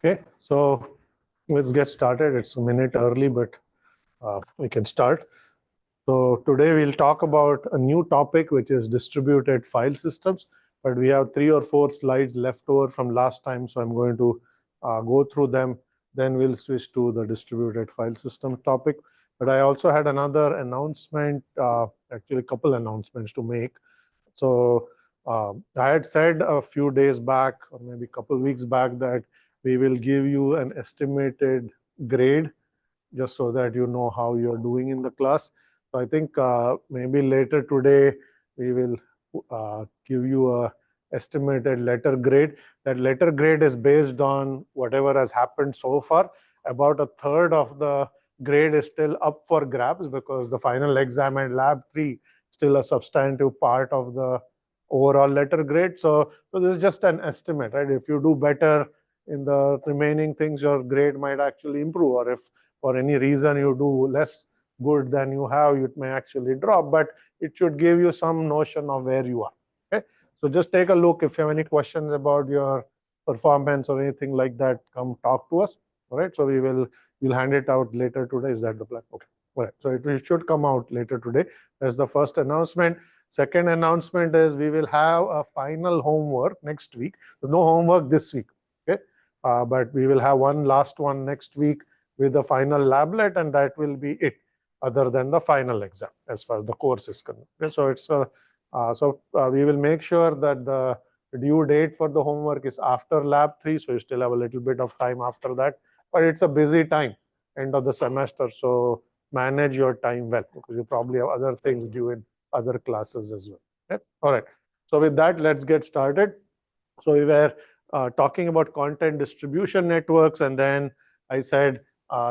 Okay, so let's get started. It's a minute early, but we can start. So today we'll talk about a new topic, which is distributed file systems. But we have 3 or 4 slides left over from last time, so I'm going to go through them. Then we'll switch to the distributed file system topic. But I also had another announcement, actually a couple announcements to make. So I had said a few days back, or maybe a couple weeks back, that we will give you an estimated grade just so that you know how you're doing in the class. So I think maybe later today we will give you a estimated letter grade. That letter grade is based on whatever has happened so far. About a third of the grade is still up for grabs because the final exam and lab 3 still a substantive part of the overall letter grade. So this is just an estimate, right? If you do better in the remaining things, your grade might actually improve, or if for any reason you do less good than you have, it may actually drop, but it should give you some notion of where you are. Okay, so just take a look. If you have any questions about your performance or anything like that, come talk to us. All right, so we'll hand it out later today. Is that the plan? Okay. All right, so it should come out later today. That's the first announcement. Second announcement is we will have a final homework next week. There's no homework this week, okay? But we will have one last one next week with the final lablet, and that will be it, other than the final exam as far as the course is concerned. Okay, so it's we will make sure that the due date for the homework is after lab 3, so you still have a little bit of time after that. But it's a busy time, end of the semester, so manage your time well, because you probably have other things due in other classes as well. Okay? All right. So with that, let's get started. So we were talking about content distribution networks, and then I said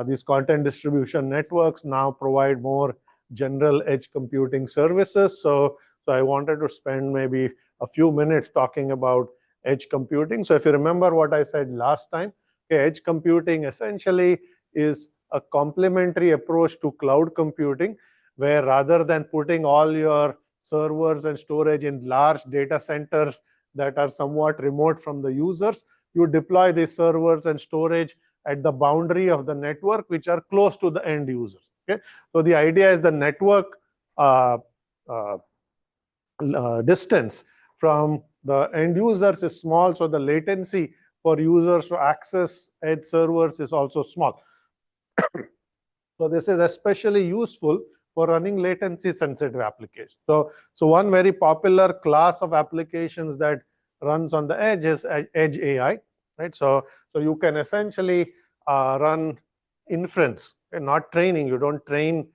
these content distribution networks now provide more general edge computing services. So I wanted to spend maybe a few minutes talking about edge computing. So if you remember what I said last time, okay, edge computing essentially is a complementary approach to cloud computing, where rather than putting all your servers and storage in large data centers that are somewhat remote from the users, you deploy these servers and storage at the boundary of the network, which are close to the end users. Okay, so the idea is the network distance from the end users is small, so the latency for users to access edge servers is also small. So this is especially useful for running latency sensitive applications. So one very popular class of applications that runs on the edge is edge AI, right? So you can essentially run inference and not training. You don't train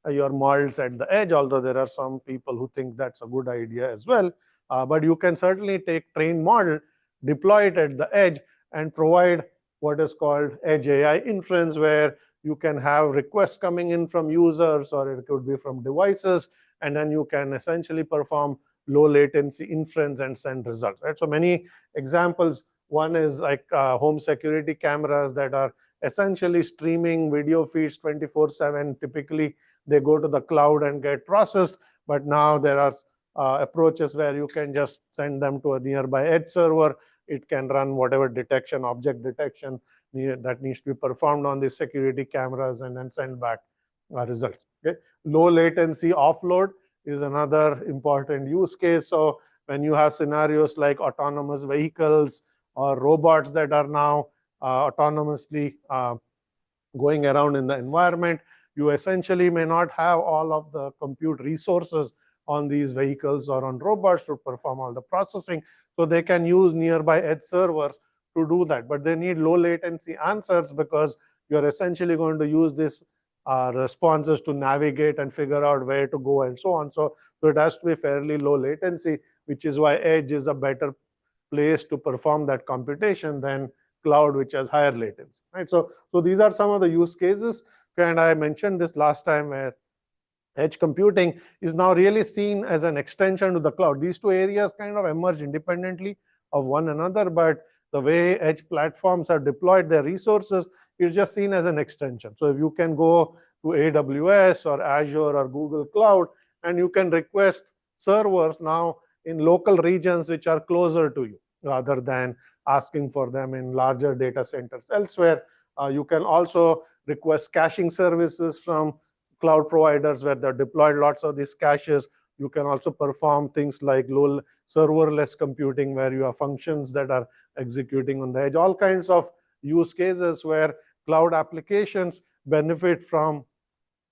your models at the edge, although there are some people who think that's a good idea as well. But you can certainly take trained model, deploy it at the edge, and provide what is called edge AI inference, where you can have requests coming in from users, or it could be from devices, and then you can essentially perform low latency inference and send results, right? So many examples. One is like home security cameras that are essentially streaming video feeds 24/7. Typically, they go to the cloud and get processed, but now there are approaches where you can just send them to a nearby edge server. It can run whatever detection, object detection that needs to be performed on the security cameras, and then send back results. Okay? Low latency offload is another important use case. So when you have scenarios like autonomous vehicles or robots that are now autonomously going around in the environment, you essentially may not have all of the compute resources on these vehicles or on robots to perform all the processing. So they can use nearby edge servers to do that, but they need low latency answers, because you're essentially going to use these responses to navigate and figure out where to go and so on. So it has to be fairly low latency, which is why edge is a better place to perform that computation than cloud, which has higher latency, right? So these are some of the use cases, and I mentioned this last time, where edge computing is now really seen as an extension to the cloud. These two areas kind of emerge independently of one another, but the way edge platforms are deployed their resources is just seen as an extension. So if you can go to AWS or Azure or Google Cloud, and you can request servers now in local regions which are closer to you. rather than asking for them in larger data centers elsewhere. You can also request caching services from cloud providers where they're deployed lots of these caches. You can also perform things like low serverless computing, where you have functions that are executing on the edge. All kinds of use cases where cloud applications benefit from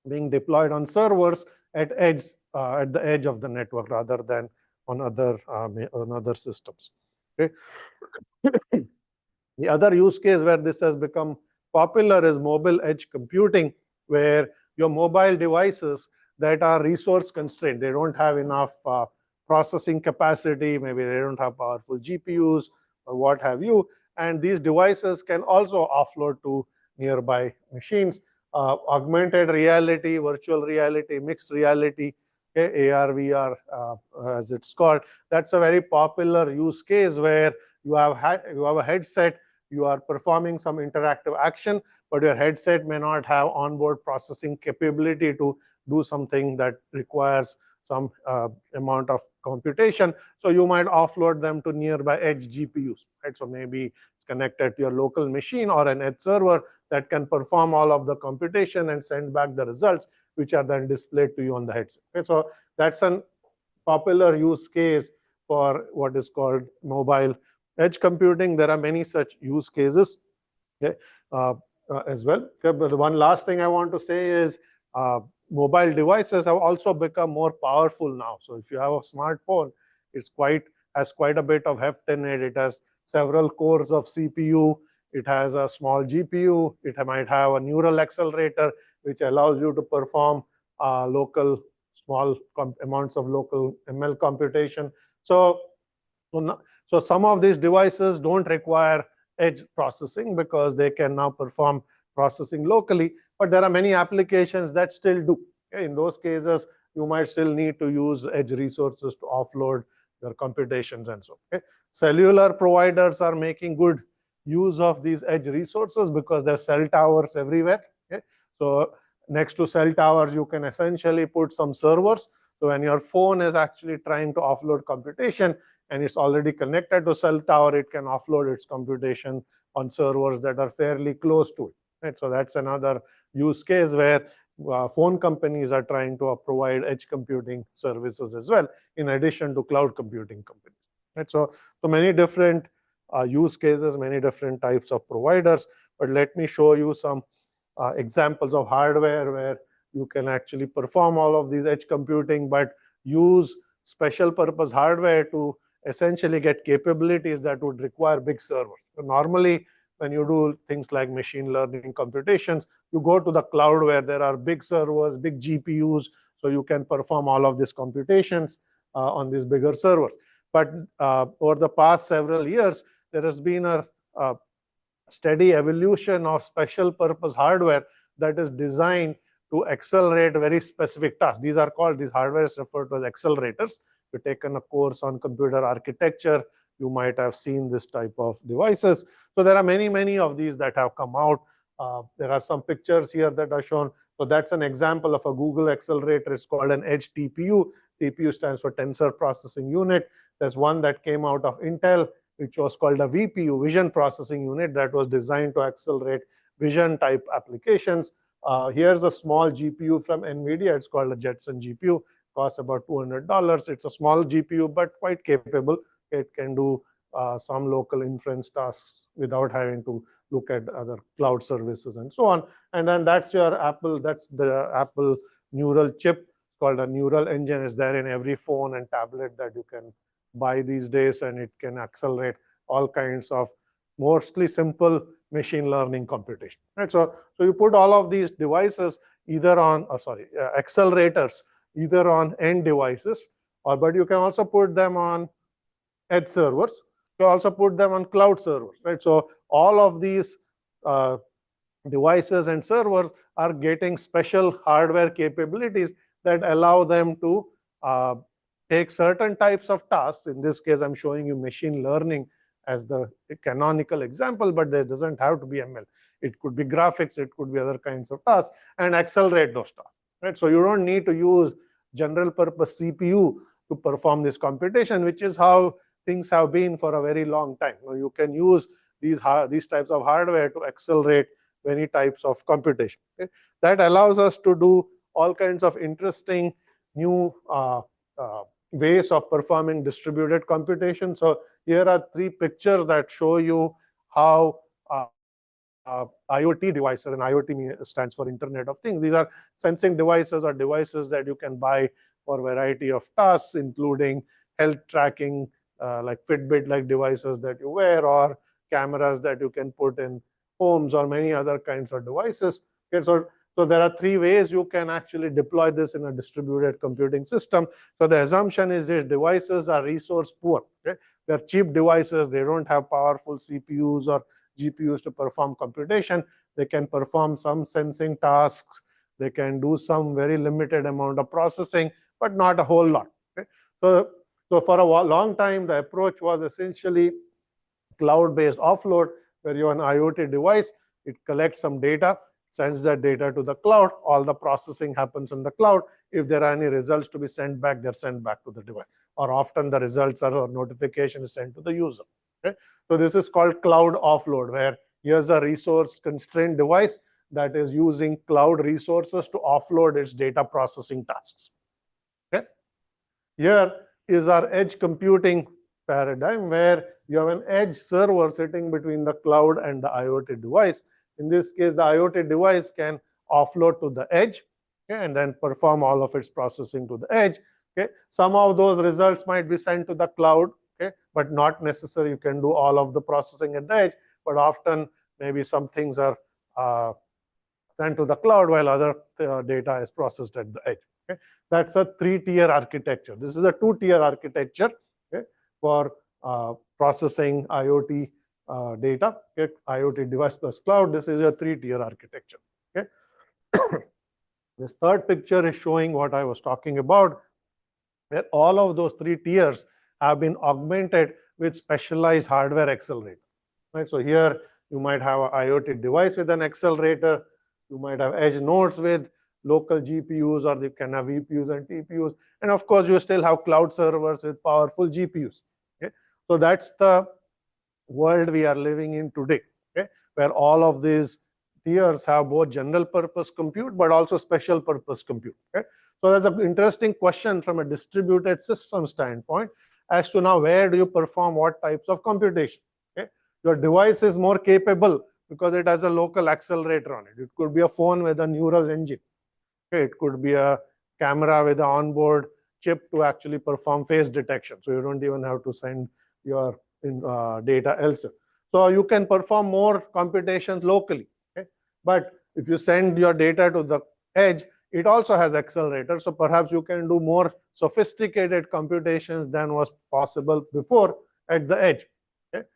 being deployed on servers at the edge of the network rather than on other systems. Okay. The other use case where this has become popular is mobile edge computing, where your mobile devices that are resource constrained, they don't have enough processing capacity, maybe they don't have powerful GPUs or what have you, and these devices can also offload to nearby machines. Augmented reality, virtual reality, mixed reality, okay, AR, VR, as it's called, that's a very popular use case where you have a headset, you are performing some interactive action, but your headset may not have onboard processing capability to do something that requires some amount of computation. So you might offload them to nearby edge GPUs. Right? So maybe it's connected to your local machine or an edge server that can perform all of the computation and send back the results, which are then displayed to you on the headset. Okay? So that's a popular use case for what is called mobile edge computing. There are many such use cases, okay, as well. Okay, but the one last thing I want to say is mobile devices have also become more powerful now. So if you have a smartphone, has quite a bit of heft in it. It has several cores of CPU. It has a small GPU. It might have a neural accelerator, which allows you to perform small amounts of local ML computation. So some of these devices don't require edge processing because they can now perform processing locally, but there are many applications that still do. Okay? In those cases, you might still need to use edge resources to offload your computations and so. Okay? Cellular providers are making good use of these edge resources because there are cell towers everywhere. Okay? So next to cell towers, you can essentially put some servers. So when your phone is actually trying to offload computation and it's already connected to cell tower, it can offload its computation on servers that are fairly close to it. Right? So that's another use case where phone companies are trying to provide edge computing services as well, in addition to cloud computing companies. Right? So many different use cases, many different types of providers. But let me show you some examples of hardware where you can actually perform all of these edge computing, but use special purpose hardware to essentially get capabilities that would require big servers. So normally, when you do things like machine learning computations, you go to the cloud where there are big servers, big GPUs, so you can perform all of these computations on these bigger servers. But over the past several years, there has been a steady evolution of special purpose hardware that is designed to accelerate very specific tasks. These hardware is referred to as accelerators. You've taken a course on computer architecture, you might have seen this type of devices. So there are many, many of these that have come out. There are some pictures here that are shown. So that's an example of a Google accelerator. It's called an edge TPU. TPU stands for Tensor Processing Unit. There's one that came out of Intel, which was called a VPU, Vision Processing Unit, that was designed to accelerate vision type applications. Here's a small GPU from NVIDIA. It's called a Jetson GPU. Costs about $200. It's a small GPU, but quite capable. It can do some local inference tasks without having to look at other cloud services and so on. And then that's the Apple neural chip called a neural engine. Is there in every phone and tablet that you can buy these days, and it can accelerate all kinds of mostly simple machine learning computation. Right? So you put all of these devices either on, accelerators, either on end devices, but you can also put them on edge servers. You also put them on cloud servers. Right? So all of these devices and servers are getting special hardware capabilities that allow them to take certain types of tasks. In this case, I'm showing you machine learning as the canonical example, but there doesn't have to be ML. It could be graphics, it could be other kinds of tasks, and accelerate those tasks. Right? So you don't need to use general purpose CPU to perform this computation, which is how things have been for a very long time. You can use these types of hardware to accelerate many types of computation. Okay? That allows us to do all kinds of interesting new ways of performing distributed computation. So here are 3 pictures that show you how IoT devices, and IoT stands for Internet of Things. These are sensing devices or devices that you can buy for a variety of tasks, including health tracking, like Fitbit-like devices that you wear, or cameras that you can put in homes, or many other kinds of devices. Okay, so there are 3 ways you can actually deploy this in a distributed computing system. So the assumption is these devices are resource poor. Okay? They're cheap devices. They don't have powerful CPUs or GPUs to perform computation. They can perform some sensing tasks. They can do some very limited amount of processing, but not a whole lot. Okay? So for a long time, the approach was essentially cloud-based offload, where you have an IoT device. It collects some data, sends that data to the cloud. All the processing happens in the cloud. If there are any results to be sent back, they're sent back to the device. Or often the results or notification is sent to the user. Okay? So this is called cloud offload, where here's a resource-constrained device that is using cloud resources to offload its data processing tasks. Okay? Here is our edge computing paradigm, where you have an edge server sitting between the cloud and the IoT device. In this case, the IoT device can offload to the edge, okay, and then perform all of its processing to the edge. Okay? Some of those results might be sent to the cloud, okay, but not necessarily you can do all of the processing at the edge. But often, maybe some things are sent to the cloud while other data is processed at the edge. Okay? That's a 3-tier architecture. This is a 2-tier architecture, okay, for processing IoT data. Okay? IoT device plus cloud. This is a 3-tier architecture. Okay? This third picture is showing what I was talking about, where all of those 3 tiers have been augmented with specialized hardware accelerator. Right? So here you might have an IoT device with an accelerator. You might have edge nodes with local GPUs, or you can have VPUs and TPUs. And of course, you still have cloud servers with powerful GPUs. Okay? So that's the world we are living in today, okay? Where all of these tiers have both general purpose compute but also special purpose compute. Okay? So there's an interesting question from a distributed system standpoint as to now where do you perform what types of computation. Okay? Your device is more capable because it has a local accelerator on it. It could be a phone with a neural engine. Okay? It could be a camera with an onboard chip to actually perform face detection. So you don't even have to send your data elsewhere. So you can perform more computations locally. Okay? But if you send your data to the edge, it also has accelerators. So perhaps you can do more sophisticated computations than was possible before at the edge, okay?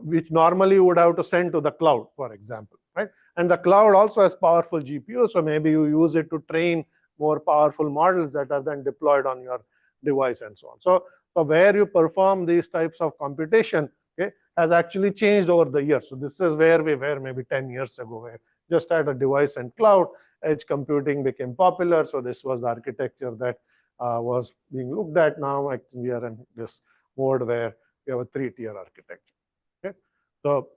Which normally you would have to send to the cloud, for example. Right? And the cloud also has powerful GPUs. So maybe you use it to train more powerful models that are then deployed on your device and so on. So where you perform these types of computation, okay, has actually changed over the years. So this is where we were maybe 10 years ago, where just had a device and cloud, edge computing became popular. So this was the architecture that was being looked at. Now we are in this mode where we have a 3-tier architecture. Okay? So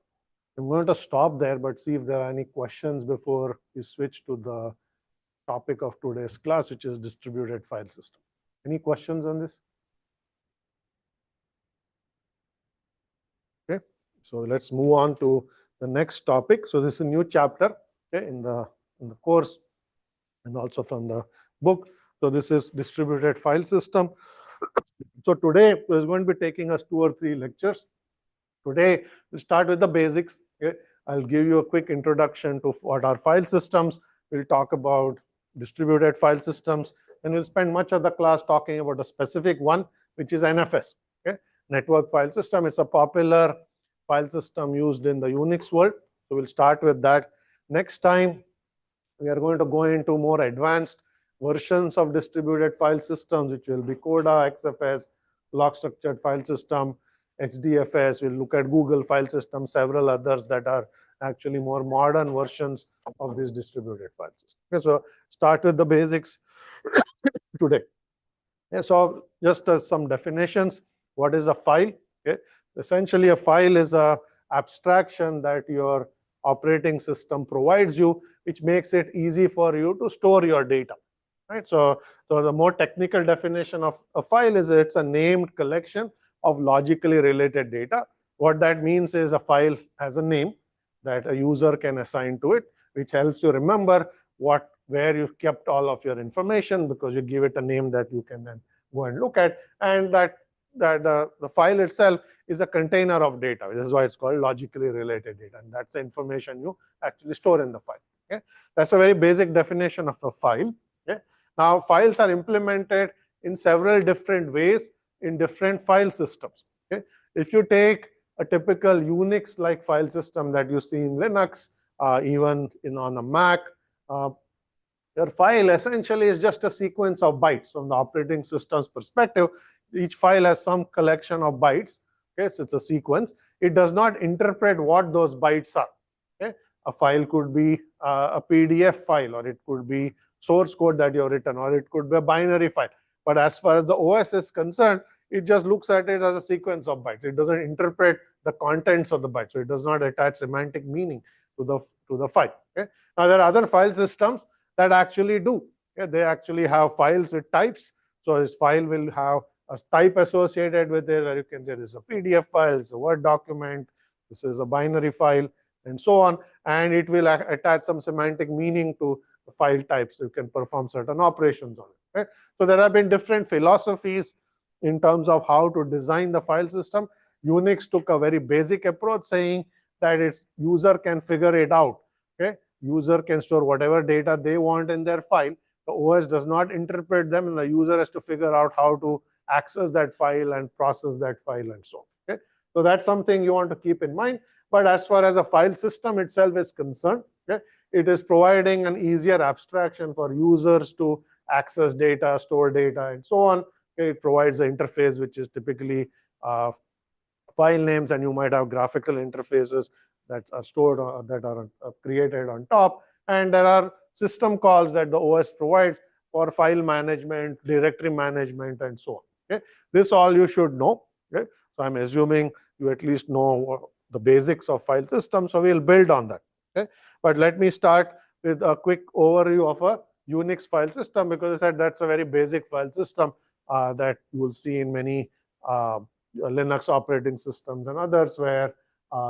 I'm going to stop there, but see if there are any questions before we switch to the topic of today's class, which is distributed file system. Any questions on this? Okay, so let's move on to the next topic. So this is a new chapter, okay, in the course and also from the book. So this is distributed file system. So today we're going to be taking us 2 or 3 lectures. Today we'll start with the basics. Okay? I'll give you a quick introduction to what are file systems. We'll talk about distributed file systems, and we'll spend much of the class talking about a specific one, which is NFS, okay? Network file system. It's a popular file system used in the Unix world. So we'll start with that. Next time, we are going to go into more advanced versions of distributed file systems, which will be CODA, XFS, block structured file system, HDFS. We'll look at Google file system, several others that are actually more modern versions of this distributed file system. Okay, so start with the basics today. Yeah, so just as some definitions, what is a file? Okay? Essentially, a file is a abstraction that your operating system provides you, which makes it easy for you to store your data. Right? So the more technical definition of a file is it's a named collection of logically related data. What that means is a file has a name that a user can assign to it, which helps you remember where you kept all of your information, because you give it a name that you can then go and look at, and that the file itself is a container of data. This is why it's called logically related data, and that's the information you actually store in the file. Okay? That's a very basic definition of a file. Okay? Now, files are implemented in several different ways in different file systems. Okay? If you take a typical Unix-like file system that you see in Linux, even on a Mac, your file essentially is just a sequence of bytes from the operating system's perspective. Each file has some collection of bytes. Okay, so it's a sequence. It does not interpret what those bytes are. Okay? A file could be a PDF file, or it could be source code that you've written, or it could be a binary file. But as far as the OS is concerned, it just looks at it as a sequence of bytes. It doesn't interpret the contents of the bytes. So it does not attach semantic meaning to the file. Okay? Now, there are other file systems that actually do. Okay? They actually have files with types. So this file will have a type associated with it, where you can say this is a PDF file, it's a Word document, this is a binary file, and so on. And it will attach some semantic meaning to the file types. You can perform certain operations on it. Okay? So there have been different philosophies in terms of how to design the file system. Unix took a very basic approach, saying that its user can figure it out. Okay? User can store whatever data they want in their file. The OS does not interpret them, and the user has to figure out how to access that file and process that file and so on. Okay? So that's something you want to keep in mind. But as far as a file system itself is concerned, okay, it is providing an easier abstraction for users to access data, store data, and so on. Okay? It provides an interface which is typically file names, and you might have graphical interfaces that are stored that are created on top. And there are system calls that the OS provides for file management, directory management, and so on. Okay? This all you should know. Okay? So I'm assuming you at least know the basics of file systems, so we'll build on that. Okay? But let me start with a quick overview of a Unix file system, because I said that's a very basic file system that you will see in many Linux operating systems and others, where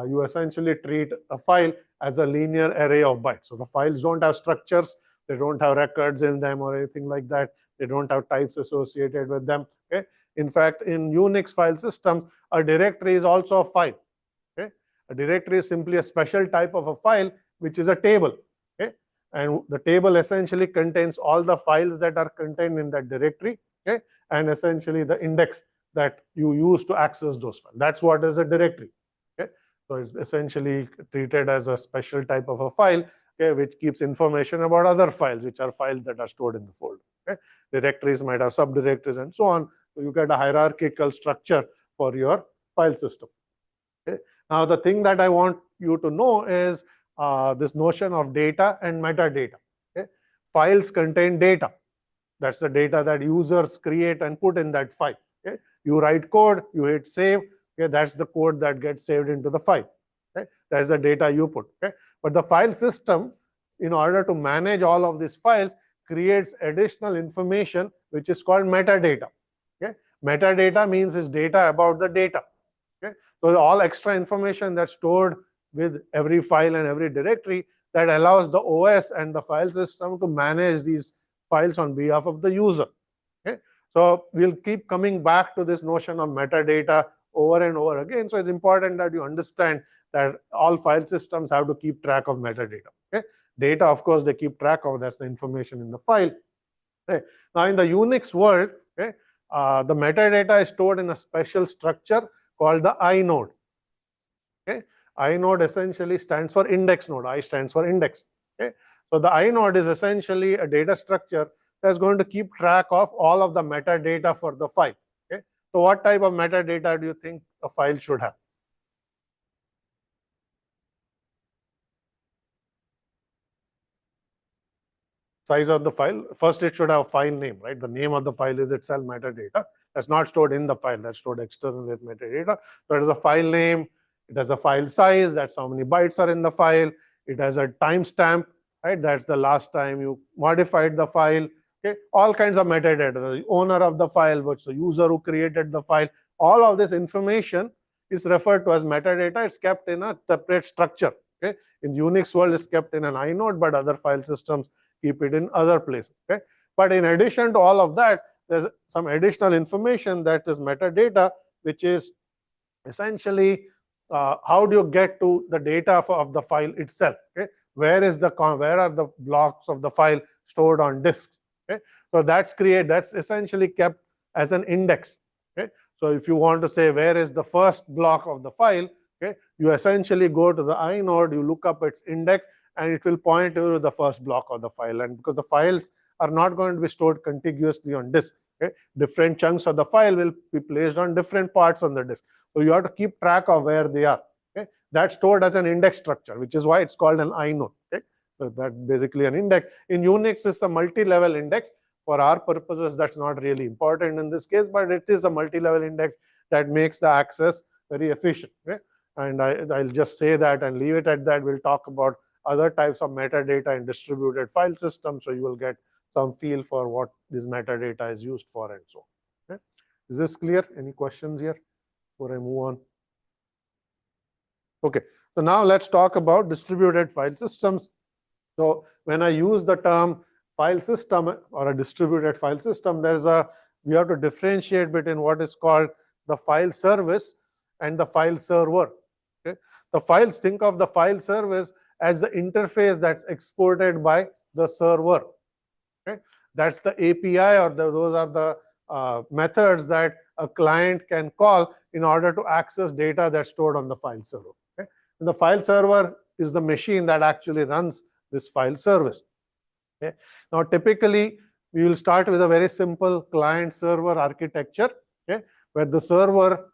you essentially treat a file as a linear array of bytes. So the files don't have structures, they don't have records in them or anything like that. They don't have types associated with them. Okay? In fact, in Unix file systems, a directory is also a file. Okay? A directory is simply a special type of a file, which is a table. Okay? And the table essentially contains all the files that are contained in that directory, okay? And essentially the index that you use to access those files. That's what is a directory. Okay? So it's essentially treated as a special type of a file, okay, which keeps information about other files, which are files that are stored in the folder. Okay? Directories might have subdirectories and so on. So you get a hierarchical structure for your file system. Okay? Now, the thing that I want you to know is this notion of data and metadata. Okay? Files contain data. That's the data that users create and put in that file. Okay? You write code, you hit save. Okay? That's the code that gets saved into the file. Okay? That's the data you put. Okay? But the file system, in order to manage all of these files, creates additional information which is called metadata. Okay? Metadata means is data about the data. Okay? So all extra information that's stored with every file and every directory that allows the OS and the file system to manage these files on behalf of the user. Okay? So we'll keep coming back to this notion of metadata over and over again. So it's important that you understand that all file systems have to keep track of metadata. Okay? Data, of course, they keep track of. That's the information in the file. Okay? Now, in the Unix world, okay, the metadata is stored in a special structure called the inode. Okay? Inode essentially stands for index node. I stands for index. Okay? So the inode is essentially a data structure that's going to keep track of all of the metadata for the file. Okay? So what type of metadata do you think a file should have? size of the file. First, it should have a file name, right? The name of the file is itself metadata. That's not stored in the file. That's stored externally as metadata. So it has a file name. It has a file size. That's how many bytes are in the file. It has a timestamp, right? That's the last time you modified the file. Okay, all kinds of metadata. The owner of the file, what's the user who created the file. All of this information is referred to as metadata. It's kept in a separate structure. Okay, in the Unix world, it's kept in an inode, but other file systems keep it in other places. Okay, but in addition to all of that, there's some additional information that is metadata, which is essentially how do you get to the data of the file itself. Okay, where are the blocks of the file stored on disks. Okay, so that's essentially kept as an index. Okay, so if you want to say where is the first block of the file, okay, you essentially go to the inode, you look up its index, and it will point you to the first block of the file. And because the files are not going to be stored contiguously on disk, okay, different chunks of the file will be placed on different parts on the disk. So you have to keep track of where they are. Okay, that's stored as an index structure, which is why it's called an inode. Okay, so that's basically an index. In Unix, it's a multi-level index. For our purposes, that's not really important in this case, but it is a multi-level index that makes the access very efficient. Okay? And I'll just say that and leave it at that. We'll talk about other types of metadata in distributed file systems, so you will get some feel for what this metadata is used for and so on. Okay? Is this clear? Any questions here before I move on? Okay, so now let's talk about distributed file systems. So when I use the term file system or a distributed file system, we have to differentiate between what is called the file service and the file server. Okay? Think of the file service as the interface that's exported by the server. Okay? That's the API, or those are the methods that a client can call in order to access data that's stored on the file server. Okay? And the file server is the machine that actually runs this file service. Okay. Now, typically, we will start with a very simple client-server architecture, okay, where the server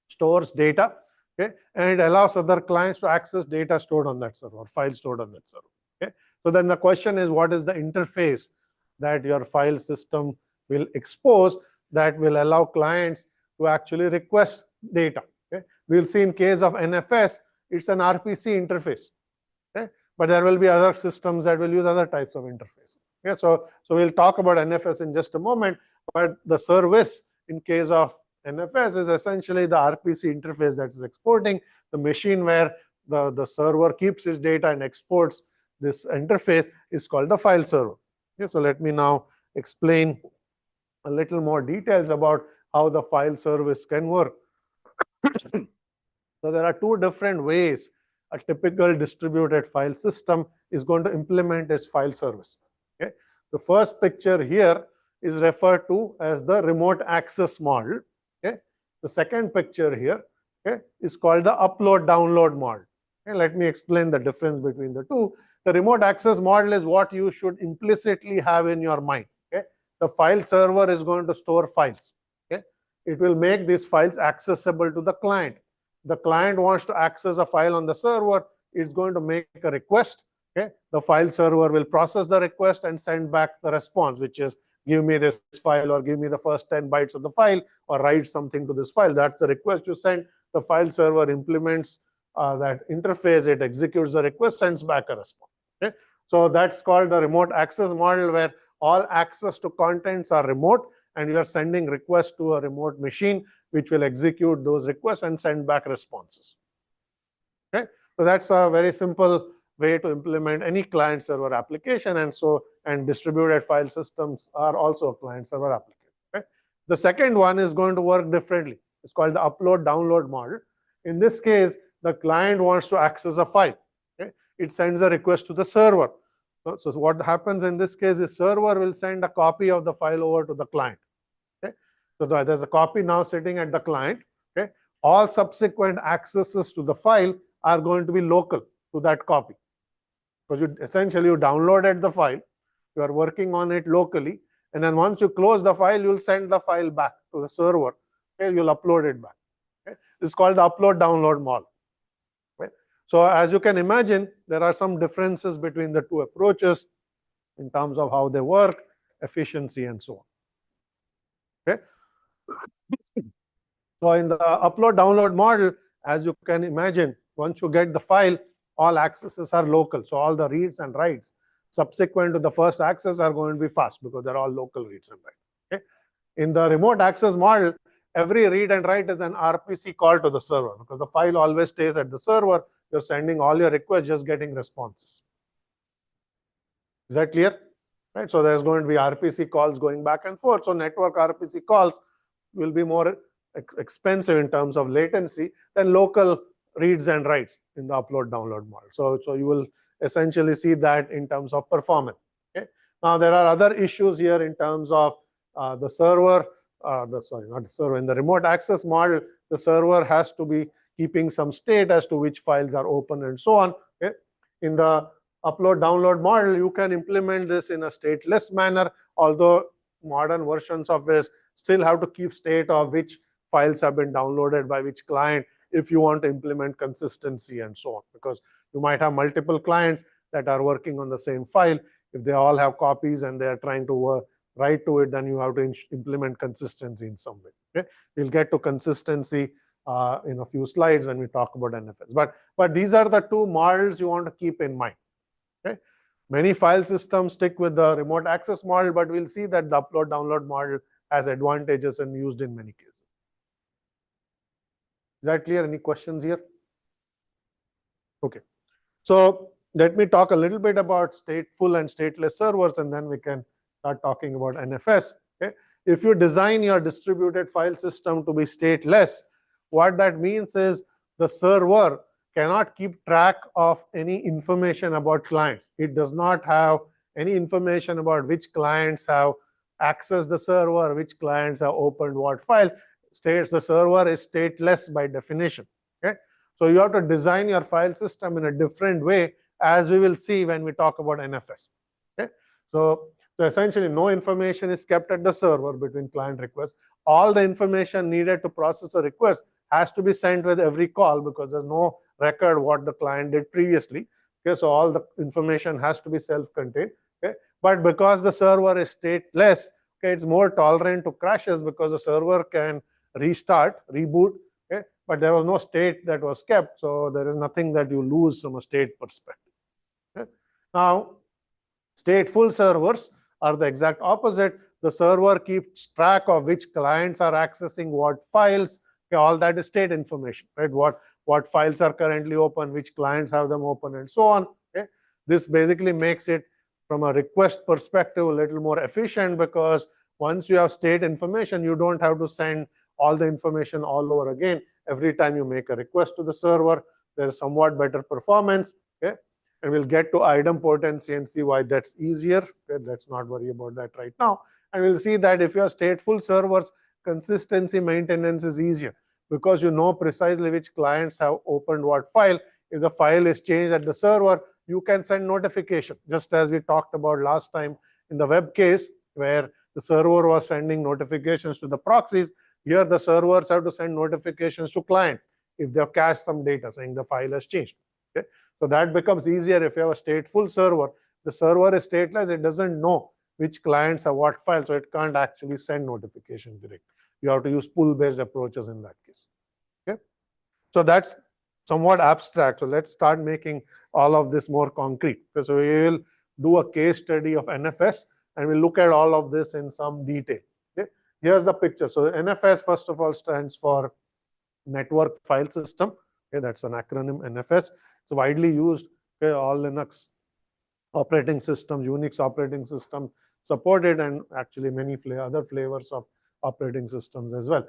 stores data, okay, and it allows other clients to access data stored on that server, files stored on that server. Okay. So then the question is, what is the interface that your file system will expose that will allow clients to actually request data? Okay. We'll see in case of NFS, it's an RPC interface. Okay. But there will be other systems that will use other types of interfaces. Okay, so we'll talk about NFS in just a moment, but the service in case of NFS is essentially the RPC interface that is exporting. The machine where the server keeps its data and exports this interface is called the file server. Okay, so let me now explain a little more details about how the file service can work. So there are two different ways a typical distributed file system is going to implement its file service. Okay? The first picture here is referred to as the remote access model. Okay? The second picture here, okay, is called the upload-download model. Okay? Let me explain the difference between the two. The remote access model is what you should implicitly have in your mind. Okay? The file server is going to store files. Okay? It will make these files accessible to the client. The client wants to access a file on the server, it's going to make a request. Okay? The file server will process the request and send back the response, which is give me this file, or give me the first 10 bytes of the file, or write something to this file. That's the request you send. The file server implements that interface, it executes the request, sends back a response. Okay? So that's called the remote access model, where all access to contents are remote, and you are sending requests to a remote machine which will execute those requests and send back responses. Okay, so that's a very simple way to implement any client-server application, and distributed file systems are also a client-server application. Okay? The second one is going to work differently. It's called the upload-download model. In this case, the client wants to access a file. Okay? It sends a request to the server. So what happens in this case is server will send a copy of the file over to the client. Okay? So there's a copy now sitting at the client. Okay? All subsequent accesses to the file are going to be local to that copy. Because essentially you downloaded the file, you are working on it locally, and then once you close the file, you'll send the file back to the server. Okay? You'll upload it back. Okay? This is called the upload-download model. Okay? So as you can imagine, there are some differences between the two approaches. in terms of how they work, efficiency, and so on. Okay. So in the upload-download model, as you can imagine, once you get the file, all accesses are local. So all the reads and writes subsequent to the first access are going to be fast because they're all local reads and writes. Okay. In the remote access model, every read and write is an RPC call to the server because the file always stays at the server. You're sending all your requests, just getting responses. Is that clear? Right. So there's going to be RPC calls going back and forth. So network RPC calls will be more expensive in terms of latency than local reads and writes in the upload-download model. So you will essentially see that in terms of performance. Okay. Now there are other issues here in terms of the server. Not the server. In the remote access model, the server has to be keeping some state as to which files are open and so on. Okay. In the upload-download model, you can implement this in a stateless manner, although modern versions of this still have to keep state of which files have been downloaded by which client if you want to implement consistency and so on, because you might have multiple clients that are working on the same file. If they all have copies and they are trying to write to it, then you have to implement consistency in some way. Okay? We'll get to consistency in a few slides when we talk about NFS. But these are the two models you want to keep in mind. Okay? Many file systems stick with the remote access model, but we'll see that the upload-download model has advantages and used in many cases. Is that clear? Any questions here? Okay. So let me talk a little bit about stateful and stateless servers, and then we can start talking about NFS. Okay. If you design your distributed file system to be stateless, what that means is the server cannot keep track of any information about clients. It does not have any information about which clients have accessed the server, which clients have opened what file. The server is stateless by definition. Okay. So you have to design your file system in a different way, as we will see when we talk about NFS. Okay. So essentially, no information is kept at the server between client requests. All the information needed to process a request has to be sent with every call because there's no record what the client did previously. Okay. So all the information has to be self-contained. Okay. But because the server is stateless, okay, it's more tolerant to crashes because the server can restart, reboot, okay, but there was no state that was kept, so there is nothing that you lose from a state perspective. Okay. Now, stateful servers are the exact opposite. The server keeps track of which clients are accessing what files. Okay, all that is state information, right? What files are currently open, which clients have them open, and so on. Okay. This basically makes it, from a request perspective, a little more efficient because once you have state information, you don't have to send all the information all over again every time you make a request to the server. There is somewhat better performance. Okay. And we'll get to idempotency and see why that's easier. Okay. Let's not worry about that right now. And we'll see that if you have stateful servers, consistency maintenance is easier because you know precisely which clients have opened what file. If the file is changed at the server, you can send notification, just as we talked about last time in the web case where the server was sending notifications to the proxies. Here, the servers have to send notifications to clients if they have cached some data saying the file has changed. Okay. So that becomes easier if you have a stateful server. The server is stateless. It doesn't know which clients have what file, so it can't actually send notification direct. You have to use pull-based approaches in that case. Okay. So that's somewhat abstract. So let's start making all of this more concrete. Okay. So we will do a case study of NFS, and we'll look at all of this in some detail. Okay. Here's the picture. So NFS, first of all, stands for Network File System. Okay, that's an acronym, NFS. It's widely used. Okay, all Linux operating systems, Unix operating system supported, and actually many other flavors of operating systems as well.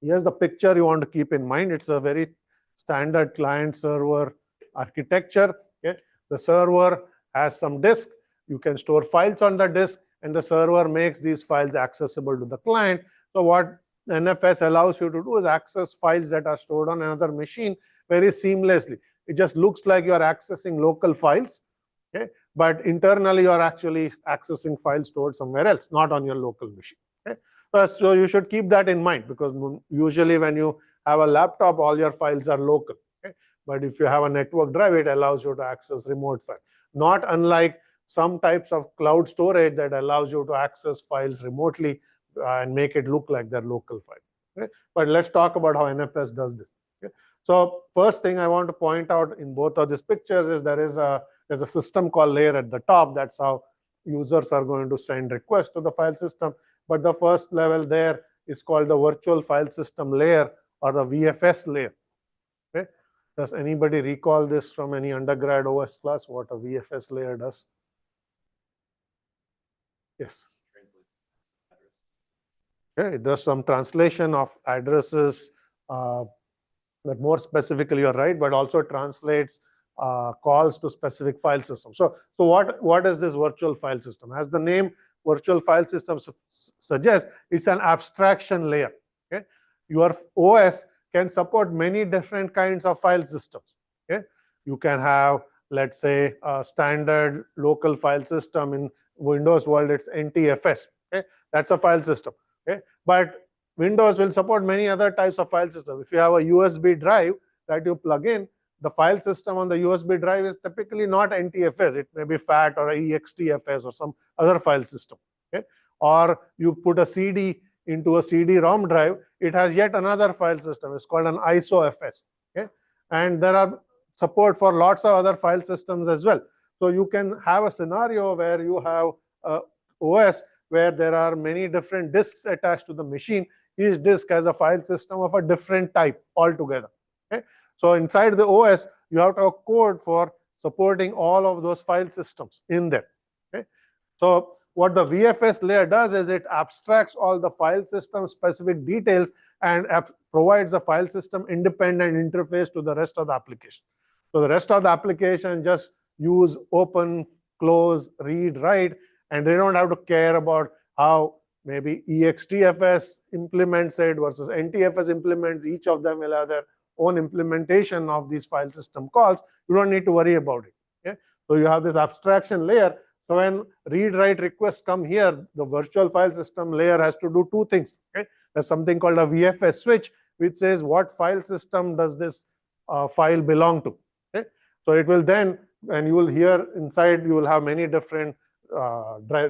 Here's the picture you want to keep in mind. It's a very standard client-server architecture. Okay, the server has some disk. You can store files on the disk, and the server makes these files accessible to the client. So what NFS allows you to do is access files that are stored on another machine very seamlessly. It just looks like you are accessing local files, okay? But internally, you are actually accessing files stored somewhere else, not on your local machine. Okay? So you should keep that in mind because usually when you have a laptop, all your files are local. Okay? But if you have a network drive, it allows you to access remote file. Not unlike some types of cloud storage that allows you to access files remotely and make it look like their local file. Okay? But let's talk about how NFS does this. Okay? So first thing I want to point out in both of these pictures is there's a system call layer at the top. That's how users are going to send requests to the file system. But the first level there is called the virtual file system layer, or the VFS layer. Okay? Does anybody recall this from any undergrad OS class, what a VFS layer does? Yes. Okay, it does some translation of addresses, but more specifically, you're right, but also translates calls to specific file systems. So what is this virtual file system? As the name virtual file system suggests, it's an abstraction layer. Okay? Your OS can support many different kinds of file systems. Okay? You can have, let's say, a standard local file system. In Windows world, it's NTFS. Okay? That's a file system. Okay? But Windows will support many other types of file systems. If you have a USB drive that you plug in, the file system on the USB drive is typically not NTFS. It may be FAT or EXTFS or some other file system. Okay? Or you put a CD into a CD-ROM drive, it has yet another file system. It's called an ISOFS. Okay? And there are support for lots of other file systems as well. So you can have a scenario where you have a OS where there are many different disks attached to the machine. Each disk has a file system of a different type altogether. Okay? So inside the OS, you have to have code for supporting all of those file systems in there. Okay? So what the VFS layer does is it abstracts all the file system specific details and provides a file system independent interface to the rest of the application. So the rest of the application just use open, close, read, write, and they don't have to care about how maybe EXTFS implements it versus NTFS implements. Each of them will have their own implementation of these file system calls. You don't need to worry about it. Okay? So you have this abstraction layer. So when read-write requests come here, the virtual file system layer has to do two things. Okay? There's something called a VFS switch, which says what file system does this file belong to. Okay? So it will then, and you will hear inside, you will have many different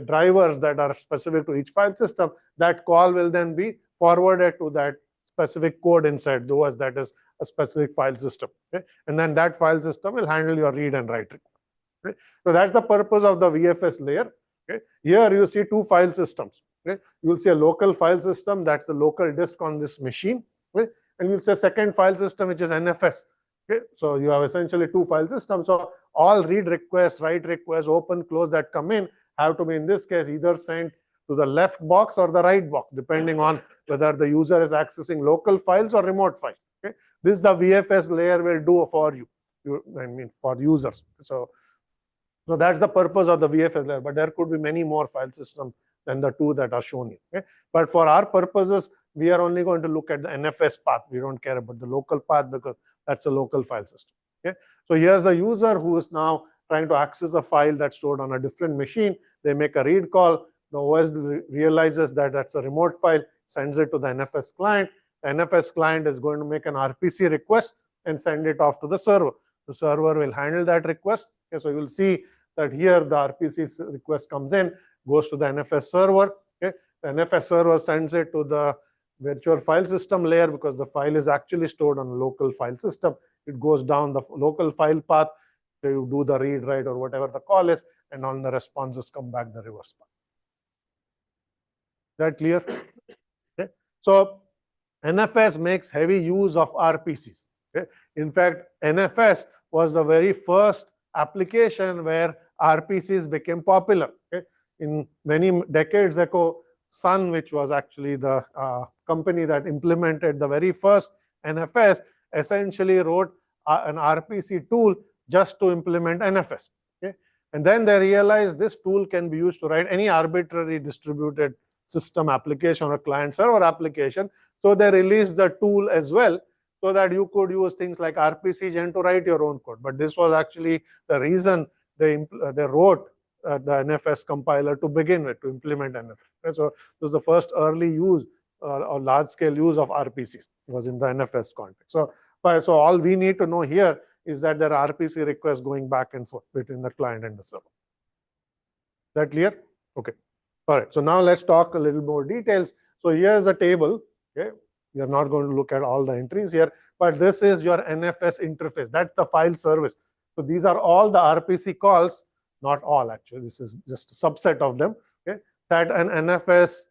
drivers that are specific to each file system. That call will then be forwarded to that specific code inside the OS that is a specific file system. Okay? And then that file system will handle your read and write request. Okay? So that's the purpose of the VFS layer. Okay? Here you see two file systems. Okay? You will see a local file system, that's a local disk on this machine. Okay? And you'll see a second file system, which is NFS. Okay? So you have essentially two file systems. So all read requests, write requests, open, close that come in have to be, in this case, either sent to the left box or the right box, depending on whether the user is accessing local files or remote files. Okay? This the VFS layer will do for you. I mean, for users. So that's the purpose of the VFS layer. But there could be many more file systems than the two that are shown here. Okay? But for our purposes, we are only going to look at the NFS path. We don't care about the local path because that's a local file system. Okay? So here's a user who is now trying to access a file that's stored on a different machine. They make a read call. The OS realizes that that's a remote file, sends it to the NFS client. The NFS client is going to make an RPC request and send it off to the server. The server will handle that request. Okay, so you'll see that here the RPC request comes in, goes to the NFS server. Okay, the NFS server sends it to the virtual file system layer because the file is actually stored on a local file system. It goes down the local file path. So you do the read, write, or whatever the call is, and all the responses come back the reverse path. Is that clear? Okay. So NFS makes heavy use of RPCs. Okay. In fact, NFS was the very first application where RPCs became popular. Okay. In many decades ago, Sun, which was actually the company that implemented the very first NFS, essentially wrote an RPC tool just to implement NFS. Okay? And then they realized this tool can be used to write any arbitrary distributed system application or client-server application. So they released the tool as well so that you could use things like RPCgen to write your own code. But this was actually the reason they wrote the NFS compiler to begin with, to implement NFS. Okay? So it was the first early use or large-scale use of RPCs was in the NFS context. So But so all we need to know here is that there are RPC requests going back and forth between the client and the server. Is that clear? Okay. All right. So now let's talk a little more details. So here's a table. Okay. We are not going to look at all the entries here, but this is your NFS interface. That's the file service. So these are all the RPC calls, not all actually. This is just a subset of them. Okay. That an NFS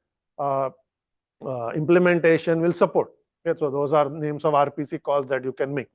implementation will support. Okay. So those are names of RPC calls that you can make.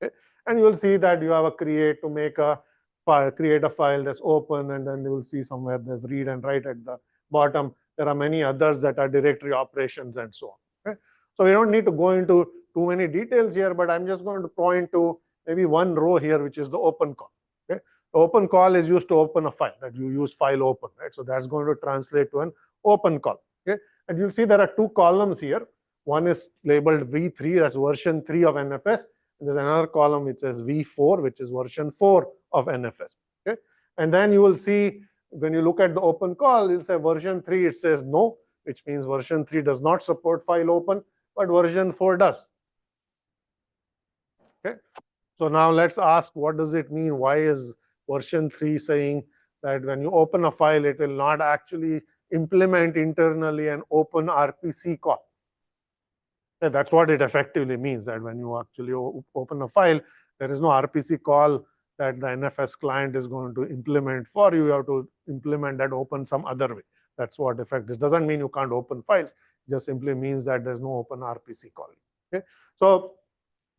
Okay. And you will see that you have a create to make a file, create a file that's open, and then you will see somewhere there's read and write at the bottom. There are many others that are directory operations and so on. Okay. So we don't need to go into too many details here, but I'm just going to point to maybe one row here, which is the open call. Okay. The open call is used to open a file, that you use file open, right? So that's going to translate to an open call. Okay. And you'll see there are two columns here. One is labeled V3, that's version 3 of NFS. And there's another column which says V4, which is version 4 of NFS. Okay. And then you will see when you look at the open call, you'll say version 3, it says no, which means version 3 does not support file open, but version 4 does. Okay. So now let's ask, what does it mean? Why is version 3 saying that when you open a file, it will not actually implement internally an open RPC call? Yeah, that's what it effectively means, that when you actually open a file, there is no RPC call that the NFS client is going to implement for you. You have to implement that open some other way. That's what effect. This doesn't mean you can't open files. It just simply means that there's no open RPC call. Okay. So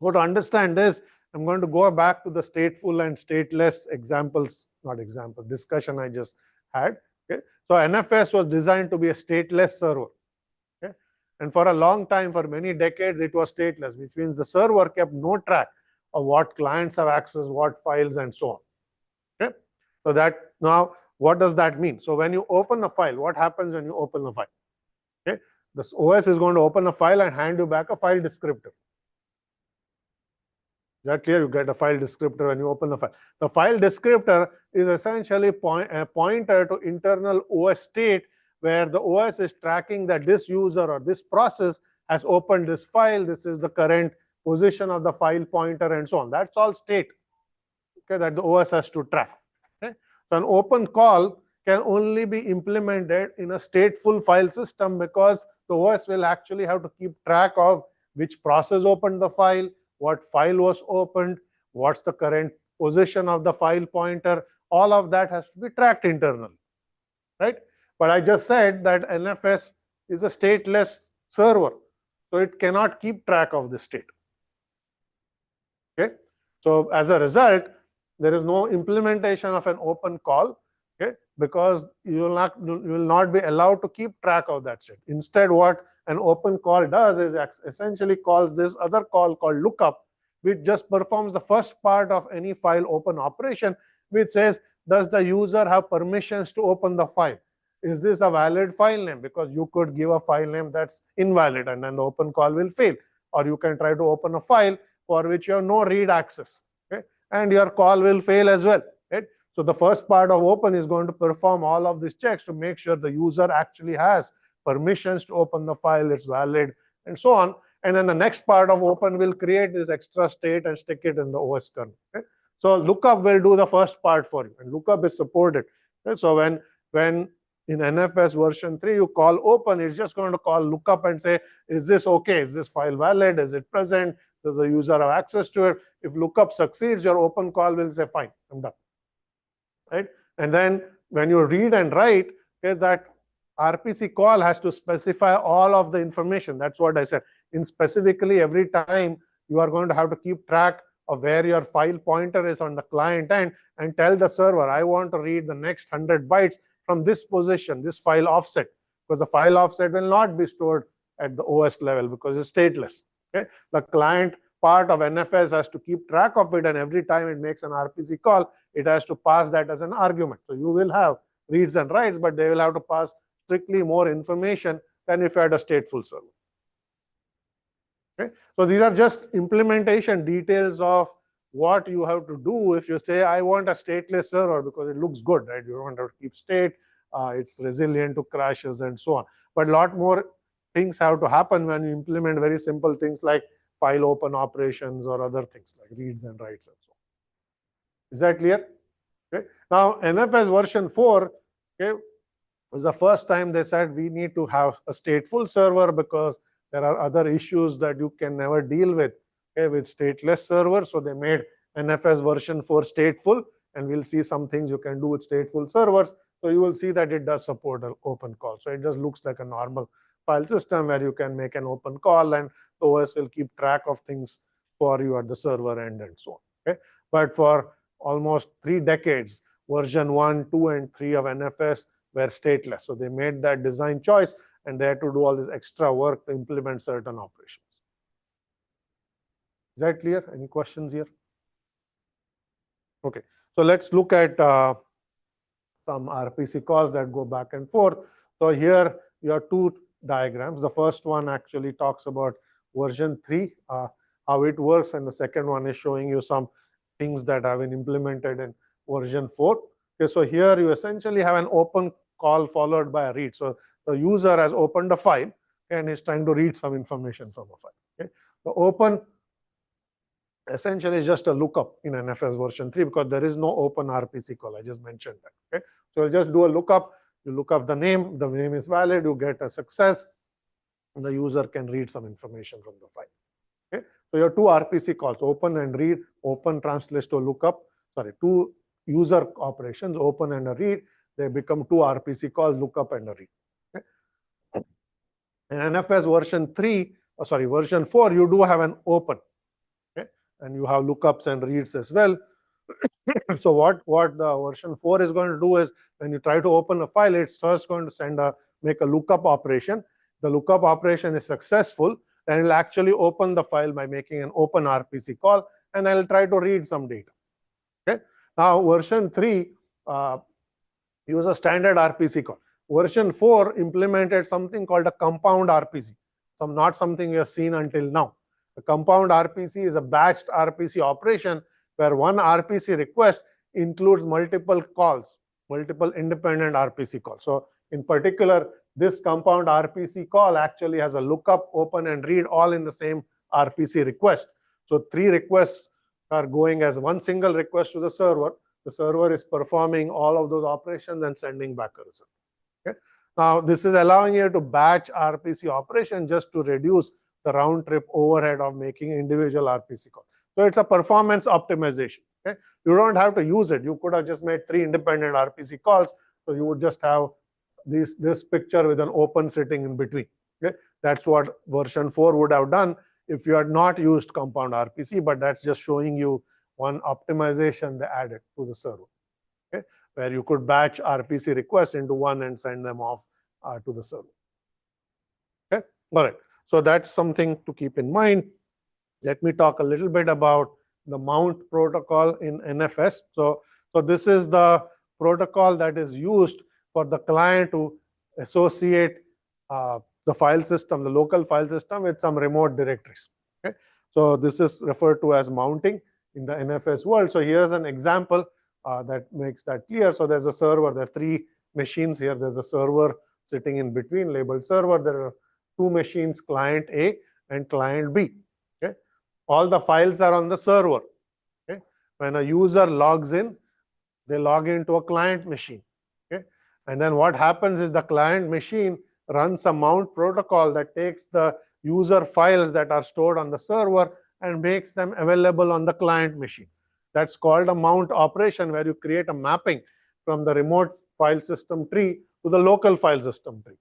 to understand this, I'm going to go back to the stateful and stateless discussion I just had. Okay. So NFS was designed to be a stateless server. Okay. And for a long time, for many decades, it was stateless, which means the server kept no track of what clients have access, what files, and so on. Okay. So that now, what does that mean? So when you open a file, what happens when you open a file? Okay. The OS is going to open a file and hand you back a file descriptor. Is that clear? You get a file descriptor when you open a file. The file descriptor is essentially a pointer to internal OS state, where the OS is tracking that this user or this process has opened this file. This is the current position of the file pointer and so on. That's all state, okay, that the OS has to track. Okay. So an open call can only be implemented in a stateful file system, because the OS will actually have to keep track of which process opened the file, what file was opened, what's the current position of the file pointer. All of that has to be tracked internally, right? But I just said that NFS is a stateless server, so it cannot keep track of the state. Okay. So as a result, there is no implementation of an open call, okay, because you will not be allowed to keep track of that state. Instead, what an open call does is essentially calls this other call called lookup, which just performs the first part of any file open operation, which says, does the user have permissions to open the file? Is this a valid file name? Because you could give a file name that's invalid, and then the open call will fail. Or you can try to open a file for which you have no read access, okay, and your call will fail as well. Right? So the first part of open is going to perform all of these checks to make sure the user actually has permissions to open the file, it's valid, and so on. And then the next part of open will create this extra state and stick it in the OS kernel. Okay? So lookup will do the first part for you, and lookup is supported. Okay? So when in NFS version 3 you call open, it's just going to call lookup and say, is this okay? Is this file valid? Is it present? Does the user have access to it? If lookup succeeds, your open call will say, fine, I'm done. Right? And then when you read and write, okay, that RPC call has to specify all of the information. That's what I said. In specifically, every time you are going to have to keep track of where your file pointer is on the client end, and tell the server, I want to read the next 100 bytes from this position, this file offset, because the file offset will not be stored at the OS level because it's stateless. Okay? The client part of NFS has to keep track of it, and every time it makes an RPC call, it has to pass that as an argument. So you will have reads and writes, but they will have to pass strictly more information than if you had a stateful server. Okay? So these are just implementation details of what you have to do if you say, I want a stateless server because it looks good, right? You don't have to keep state, it's resilient to crashes and so on. But a lot more things have to happen when you implement very simple things like file open operations or other things like reads and writes and so on. Is that clear? Okay. Now, NFS version 4, okay, was the first time they said we need to have a stateful server because there are other issues that you can never deal with, okay, with stateless server. So they made NFS version 4 stateful, and we'll see some things you can do with stateful servers. So you will see that it does support an open call. So it just looks like a normal file system where you can make an open call and the OS will keep track of things for you at the server end and so on. Okay. But for almost 3 decades, version 1, 2, and 3 of NFS were stateless. So they made that design choice and they had to do all this extra work to implement certain operations. Is that clear? Any questions here? Okay. So let's look at some RPC calls that go back and forth. So here you have 2 diagrams. The first one actually talks about version 3, how it works, and the second one is showing you some things that have been implemented in version 4. Okay, so here you essentially have an open call followed by a read. So the user has opened a file and is trying to read some information from a file. Okay, the open essentially is just a lookup in NFS version 3 because there is no open RPC call. I just mentioned that. Okay, so you just do a lookup. You look up the name is valid, you get a success, and the user can read some information from the file. Okay, so you have 2 RPC calls, open and read. Open translates to lookup. Sorry, 2 user operations, open and a read. They become 2 RPC calls, lookup and a read. Okay. In NFS version 3, version 4, you do have an open. Okay, and you have lookups and reads as well. So what the version 4 is going to do is when you try to open a file, it's first going to make a lookup operation. The lookup operation is successful, then it'll actually open the file by making an open RPC call, and then it'll try to read some data. Okay. Now version 3 use a standard RPC call. Version 4 implemented something called a compound RPC, not something we have seen until now. The compound RPC is a batched RPC operation where one RPC request includes multiple calls, multiple independent RPC calls. So in particular, this compound RPC call actually has a lookup, open, and read all in the same RPC request. So 3 requests are going as one single request to the server. The server is performing all of those operations and sending back a result. Okay. Now, this is allowing you to batch RPC operation just to reduce the round trip overhead of making individual RPC calls. So it's a performance optimization. Okay. You don't have to use it. You could have just made 3 independent RPC calls. So you would just have this picture with an open sitting in between. Okay. That's what version 4 would have done if you had not used compound RPC, but that's just showing you one optimization they added to the server, okay, where you could batch RPC requests into one and send them off to the server. Okay, all right. So that's something to keep in mind. Let me talk a little bit about the mount protocol in NFS. So this is the protocol that is used for the client to associate the file system, the local file system, with some remote directories. Okay, so this is referred to as mounting in the NFS world. So here's an example that makes that clear. So there's a server. There are 3 machines here. There's a server sitting in between, labeled server. There are 2 machines, client A and client B. Okay, all the files are on the server. Okay, when a user logs in, they log into a client machine. Okay, and then what happens is the client machine runs a mount protocol that takes the user files that are stored on the server and makes them available on the client machine. That's called a mount operation, where you create a mapping from the remote file system tree to the local file system tree.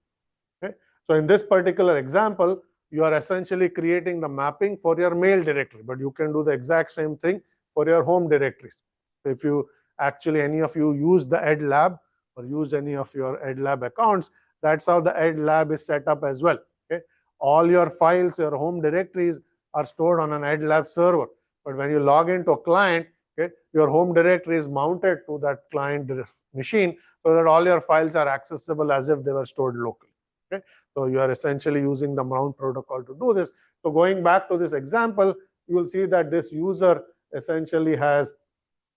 Okay? So in this particular example, you are essentially creating the mapping for your mail directory, but you can do the exact same thing for your home directories. So if you actually, any of you use the EdLab or used any of your EdLab accounts, that's how the EdLab is set up as well. Okay? All your files, your home directories are stored on an EdLab server. But when you log into a client, okay, your home directory is mounted to that client machine so that all your files are accessible as if they were stored locally. Okay? So you are essentially using the mount protocol to do this. So going back to this example, you will see that this user essentially has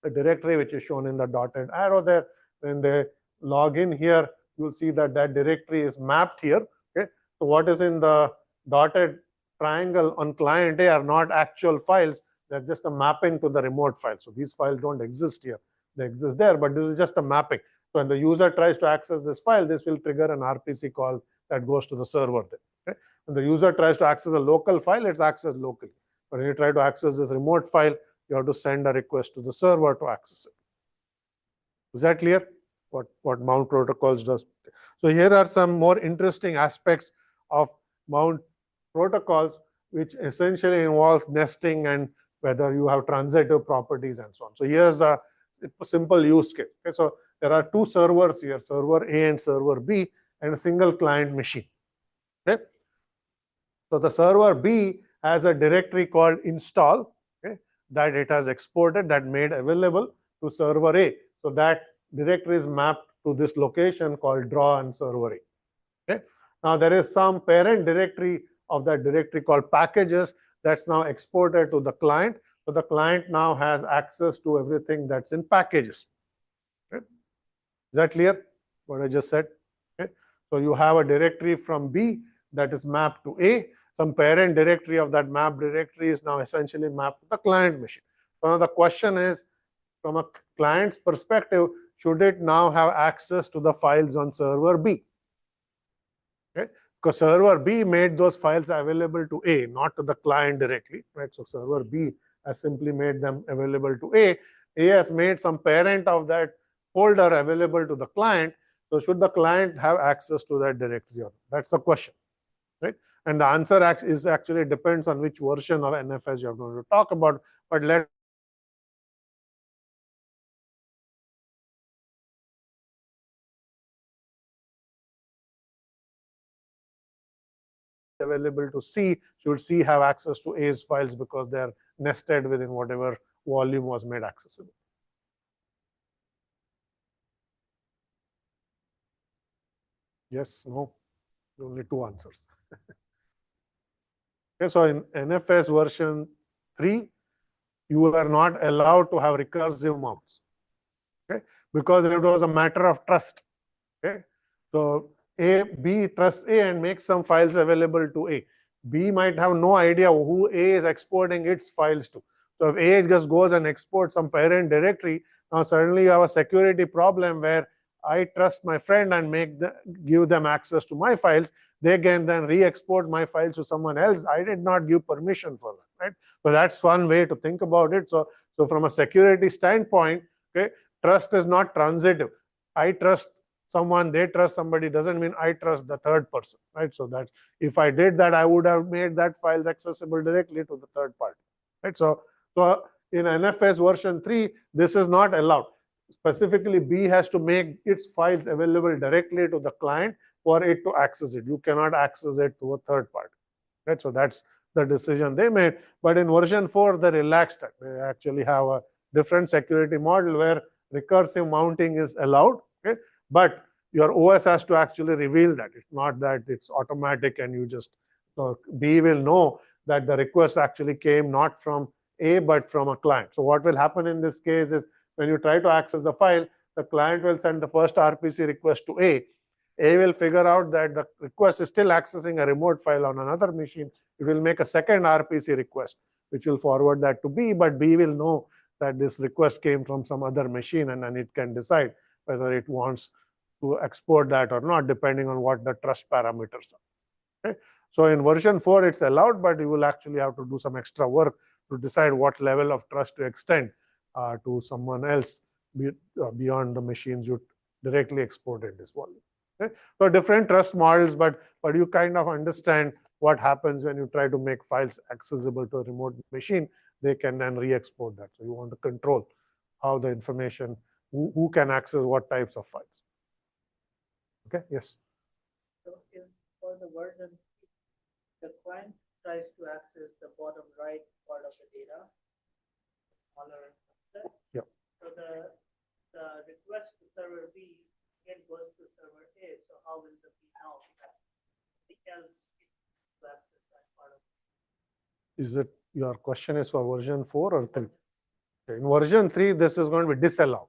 a directory which is shown in the dotted arrow there. When they log in here, you will see that that directory is mapped here. Okay? So what is in the dotted triangle on client A are not actual files. They're just a mapping to the remote file. So these files don't exist here. They exist there, but this is just a mapping. So when the user tries to access this file, this will trigger an RPC call that goes to the server there. Okay? When the user tries to access a local file, it's accessed locally. But when you try to access this remote file, you have to send a request to the server to access it. Is that clear? What mount protocols does? So here are some more interesting aspects of mount protocols, which essentially involves nesting and whether you have transitive properties and so on. So here's a simple use case. Okay, so there are two servers here, server A and server B, and a single client machine. Okay, so the server B has a directory called install, okay, that it has exported, that made available to server A. So that directory is mapped to this location called draw and server A. Okay, now there is some parent directory of that directory called packages that's now exported to the client. So the client now has access to everything that's in packages. Okay. Is that clear, what I just said? Okay. So you have a directory from B that is mapped to A. Some parent directory of that mapped directory is now essentially mapped to the client machine. So now the question is, from a client's perspective, should it now have access to the files on server B? Okay, because server B made those files available to A, not to the client directly, right? So server B has simply made them available to A. A has made some parent of that folder available to the client. So should the client have access to that directory? That's the question, right? And the answer is actually depends on which version of NFS you're going to talk about. But let's available to C, should C have access to A's files because they're nested within whatever volume was made accessible. Yes, no, only two answers. Okay, so in NFS version 3, you are not allowed to have recursive mounts, okay, because it was a matter of trust. Okay, so B trusts A and makes some files available to A. B might have no idea who A is exporting its files to. So if A just goes and exports some parent directory, now suddenly you have a security problem where I trust my friend and give them access to my files. They can then re-export my files to someone else. I did not give permission for that, right? So that's one way to think about it. So from a security standpoint, okay, trust is not transitive. I trust someone, they trust somebody, doesn't mean I trust the third person, right? So that's, if I did that, I would have made that file accessible directly to the third party, right? So in NFS version 3, this is not allowed. Specifically, B has to make its files available directly to the client for it to access it. You cannot access it to a third party, right? So that's the decision they made. But in version 4, they relaxed that. They actually have a different security model where recursive mounting is allowed, okay? But your OS has to actually reveal that. It's not that it's automatic and you just, so B will know that the request actually came not from A, but from a client. So what will happen in this case is when you try to access the file, the client will send the first RPC request to A. A will figure out that the request is still accessing a remote file on another machine. It will make a second RPC request, which will forward that to B, but B will know that this request came from some other machine, and then it can decide whether it wants to export that or not, depending on what the trust parameters are. Okay? So in version 4, it's allowed, but you will actually have to do some extra work to decide what level of trust to extend to someone else beyond the machines you directly exported this volume. Okay? So different trust models, but you kind of understand what happens when you try to make files accessible to a remote machine. They can then re-export that. So you want to control how the information, who can access what types of files. Okay, yes. So for the version, the client tries to access the bottom right part of the data, smaller. Yep. So the request to server B again goes to server A. So how will the B know that the else to access that part of it? Is it your question is for version 4 or 3? Okay. In version 3, this is going to be disallowed.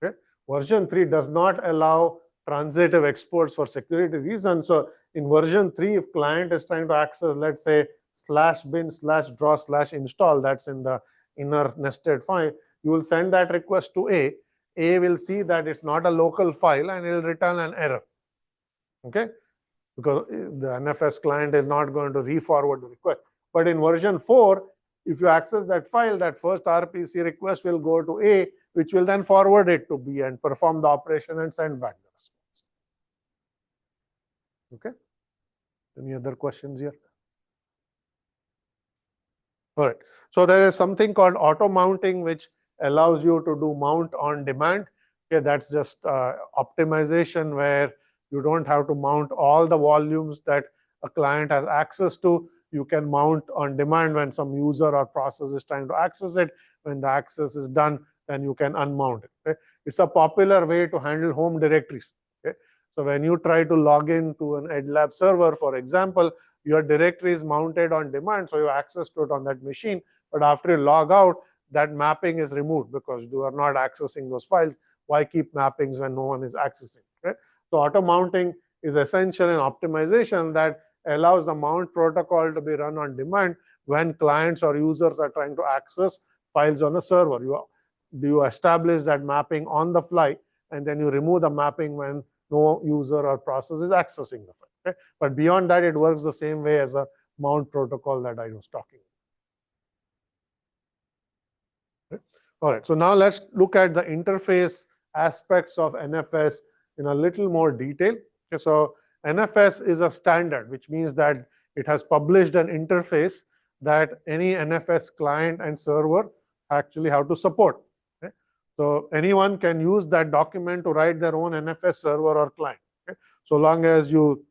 Okay. Version 3 does not allow transitive exports for security reasons. So in version 3, if client is trying to access, let's say, /bin/draw/install, that's in the inner nested file, you will send that request to A. A will see that it's not a local file and it will return an error. Okay, because the NFS client is not going to re-forward the request. But in version 4, if you access that file, that first RPC request will go to A, which will then forward it to B and perform the operation and send back the response. Okay. Any other questions here? All right. So there is something called auto mounting, which allows you to do mount on demand. Okay, that's just optimization where you don't have to mount all the volumes that a client has access to. You can mount on demand when some user or process is trying to access it. When the access is done, then you can unmount it. Okay? It's a popular way to handle home directories. Okay? So when you try to log in to an EdLab server, for example, your directory is mounted on demand, so you have access to it on that machine. But after you log out, that mapping is removed because you are not accessing those files. Why keep mappings when no one is accessing? Okay? So auto mounting is essential in optimization that allows the mount protocol to be run on demand when clients or users are trying to access files on a server. You establish that mapping on the fly, and then you remove the mapping when no user or process is accessing the file. Okay? But beyond that, it works the same way as a mount protocol that I was talking about. Okay? All right, so now let's look at the interface aspects of NFS in a little more detail. Okay, so NFS is a standard, which means that it has published an interface that any NFS client and server actually have to support. Okay? So anyone can use that document to write their own NFS server or client. Okay? So long as you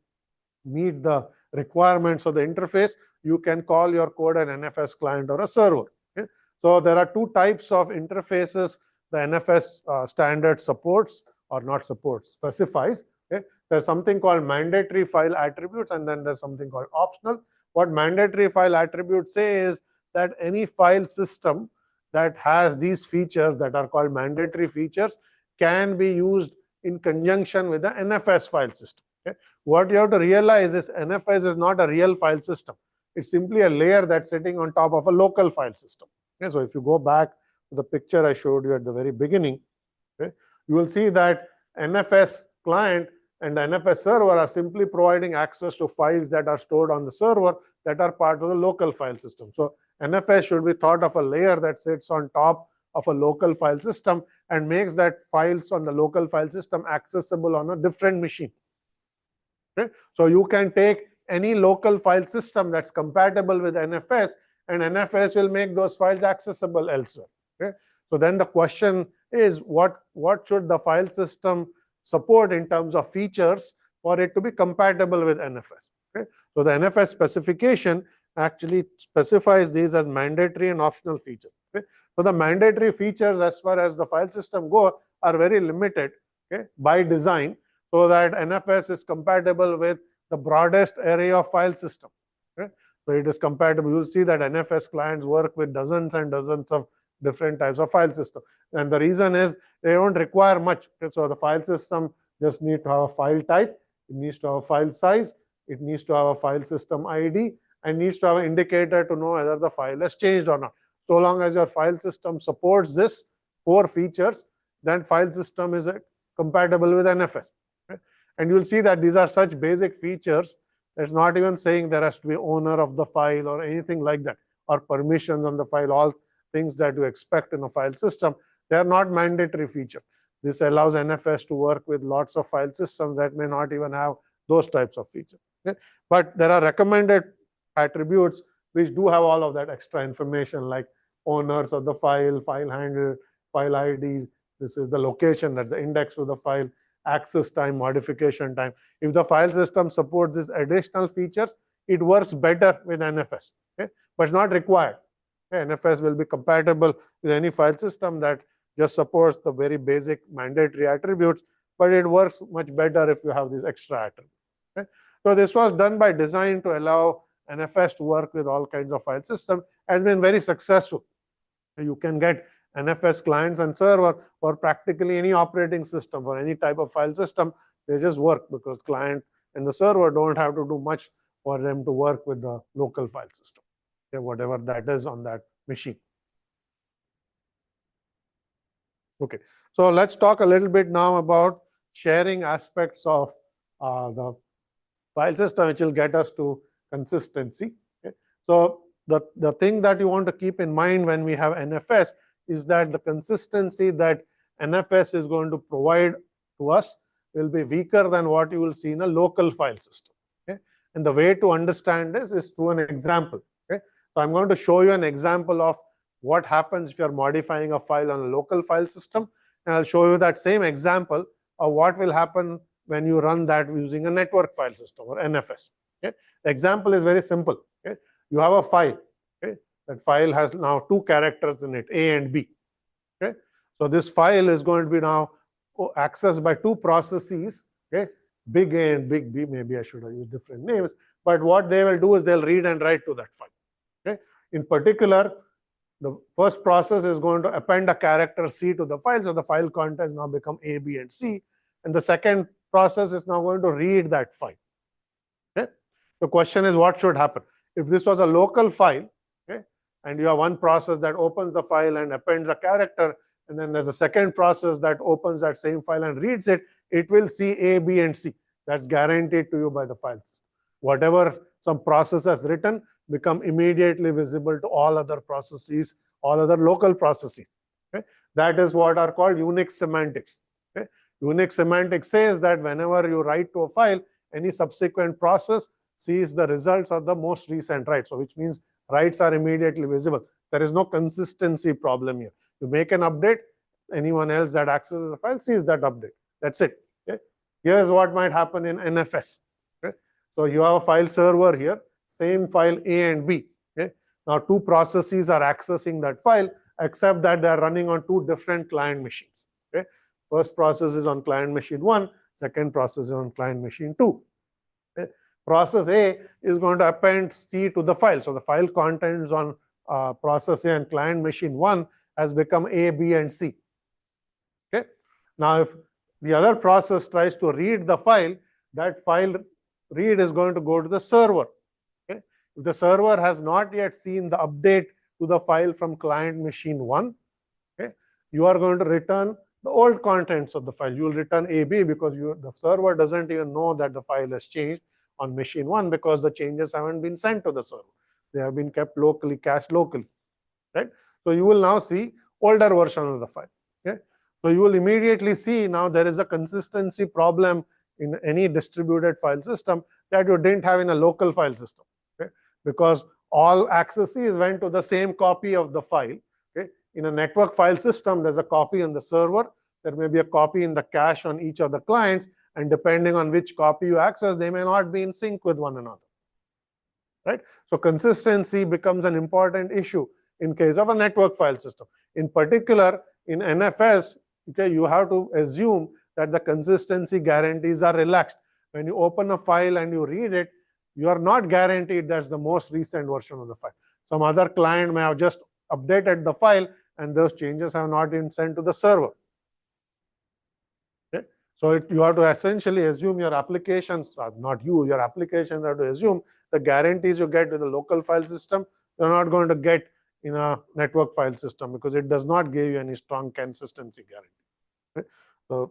meet the requirements of the interface, you can call your code an NFS client or a server. Okay? So there are two types of interfaces the NFS standard supports, or not supports, specifies. Okay? There's something called mandatory file attributes, and then there's something called optional. What mandatory file attributes say is that any file system that has these features that are called mandatory features can be used in conjunction with the NFS file system. Okay? What you have to realize is NFS is not a real file system. It's simply a layer that's sitting on top of a local file system. Okay? So if you go back to the picture I showed you at the very beginning, okay, you will see that NFS client and the NFS server are simply providing access to files that are stored on the server that are part of the local file system. So NFS should be thought of a layer that sits on top of a local file system and makes that files on the local file system accessible on a different machine. Okay? So you can take any local file system that's compatible with NFS, and NFS will make those files accessible elsewhere. Okay? So then the question is, what should the file system support in terms of features for it to be compatible with NFS? Okay? So the NFS specification actually specifies these as mandatory and optional features. Okay? So the mandatory features, as far as the file system go, are very limited, okay, by design, so that NFS is compatible with the broadest array of file system. Okay? So it is compatible. You'll see that NFS clients work with dozens and dozens of different types of file system. And the reason is they don't require much. Okay? So the file system just needs to have a file type, it needs to have a file size, it needs to have a file system ID, and needs to have an indicator to know whether the file has changed or not. So long as your file system supports this 4 features, then file system is compatible with NFS. Okay? And you'll see that these are such basic features. It's not even saying there has to be owner of the file or anything like that, or permissions on the file, all things that you expect in a file system. They are not mandatory features. This allows NFS to work with lots of file systems that may not even have those types of features. Okay? But there are recommended attributes which do have all of that extra information, like owners of the file, file handle, file ID. This is the location, that's the index of the file, access time, modification time. If the file system supports these additional features, it works better with NFS. Okay? But it's not required. Okay? NFS will be compatible with any file system that just supports the very basic mandatory attributes, but it works much better if you have these extra attributes. Okay? So this was done by design to allow NFS to work with all kinds of file systems, and been very successful. You can get NFS clients and server for practically any operating system, for any type of file system. They just work because client and the server don't have to do much for them to work with the local file system, okay, whatever that is on that machine. Okay, so let's talk a little bit now about sharing aspects of the file system, which will get us to consistency. Okay. So the thing that you want to keep in mind when we have NFS is that the consistency that NFS is going to provide to us will be weaker than what you will see in a local file system. Okay. And the way to understand this is through an example. Okay. So I'm going to show you an example of what happens if you're modifying a file on a local file system. And I'll show you that same example of what will happen when you run that using a network file system or NFS. Okay. The example is very simple. Okay. You have a file. Okay. That file has now two characters in it, A and B. Okay. So this file is going to be now accessed by two processes, okay, big A and big B. Maybe I should have used different names, but what they will do is they'll read and write to that file. Okay. In particular, the first process is going to append a character C to the file, so the file contents now become A, B, and C. And the second process is now going to read that file. Okay. The question is, what should happen? If this was a local file, okay, and you have one process that opens the file and appends a character, and then there's a second process that opens that same file and reads it, it will see A, B, and C. That's guaranteed to you by the file system. Whatever some process has written become immediately visible to all other processes, all other local processes. Okay. That is what are called Unix semantics. Okay. Unix semantics says that whenever you write to a file, any subsequent process sees the results of the most recent write. So which means writes are immediately visible. There is no consistency problem here. You make an update, anyone else that accesses the file sees that update. That's it. Okay. Here's what might happen in NFS. Okay. So you have a file server here, same file A and B. Okay. Now two processes are accessing that file, except that they are running on two different client machines. Okay. First process is on client machine 1, second process is on client machine 2. Okay. Process A is going to append C to the file. So the file contents on process A and client machine 1 has become A, B, and C. Okay. Now if the other process tries to read the file, that file read is going to go to the server. Okay. If the server has not yet seen the update to the file from client machine 1, okay, you are going to return the old contents of the file. You will return AB because the server doesn't even know that the file has changed on machine 1 because the changes haven't been sent to the server. They have been kept locally, cached locally. Right? So you will now see older version of the file. Okay? So you will immediately see now there is a consistency problem in any distributed file system that you didn't have in a local file system. Okay? Because all accesses went to the same copy of the file. Okay? In a network file system, there's a copy on the server. There may be a copy in the cache on each of the clients. And depending on which copy you access, they may not be in sync with one another. Right? So consistency becomes an important issue in case of a network file system. In particular, in NFS, okay, you have to assume that the consistency guarantees are relaxed. When you open a file and you read it, you are not guaranteed that's the most recent version of the file. Some other client may have just updated the file and those changes have not been sent to the server. Okay? So you have to essentially assume your applications, not you, your applications have to assume the guarantees you get with the local file system, you're not going to get in a network file system because it does not give you any strong consistency guarantee. Okay? So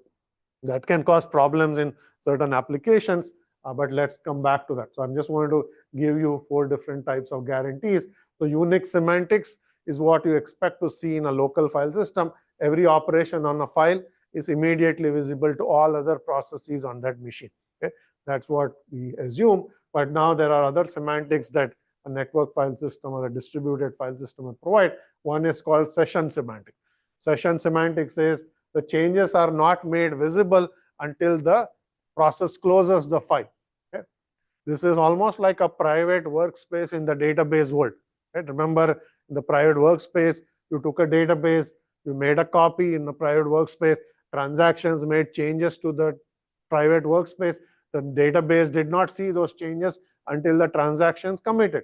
that can cause problems in certain applications, but let's come back to that. So I'm just going to give you 4 different types of guarantees. So Unix semantics is what you expect to see in a local file system. Every operation on a file is immediately visible to all other processes on that machine. Okay? That's what we assume. But now there are other semantics that a network file system or a distributed file system will provide. One is called session semantic. Session semantic says the changes are not made visible until the process closes the file. Okay? This is almost like a private workspace in the database world. Right? Remember, in the private workspace, you took a database, you made a copy in the private workspace, transactions made changes to the private workspace. The database did not see those changes until the transactions committed.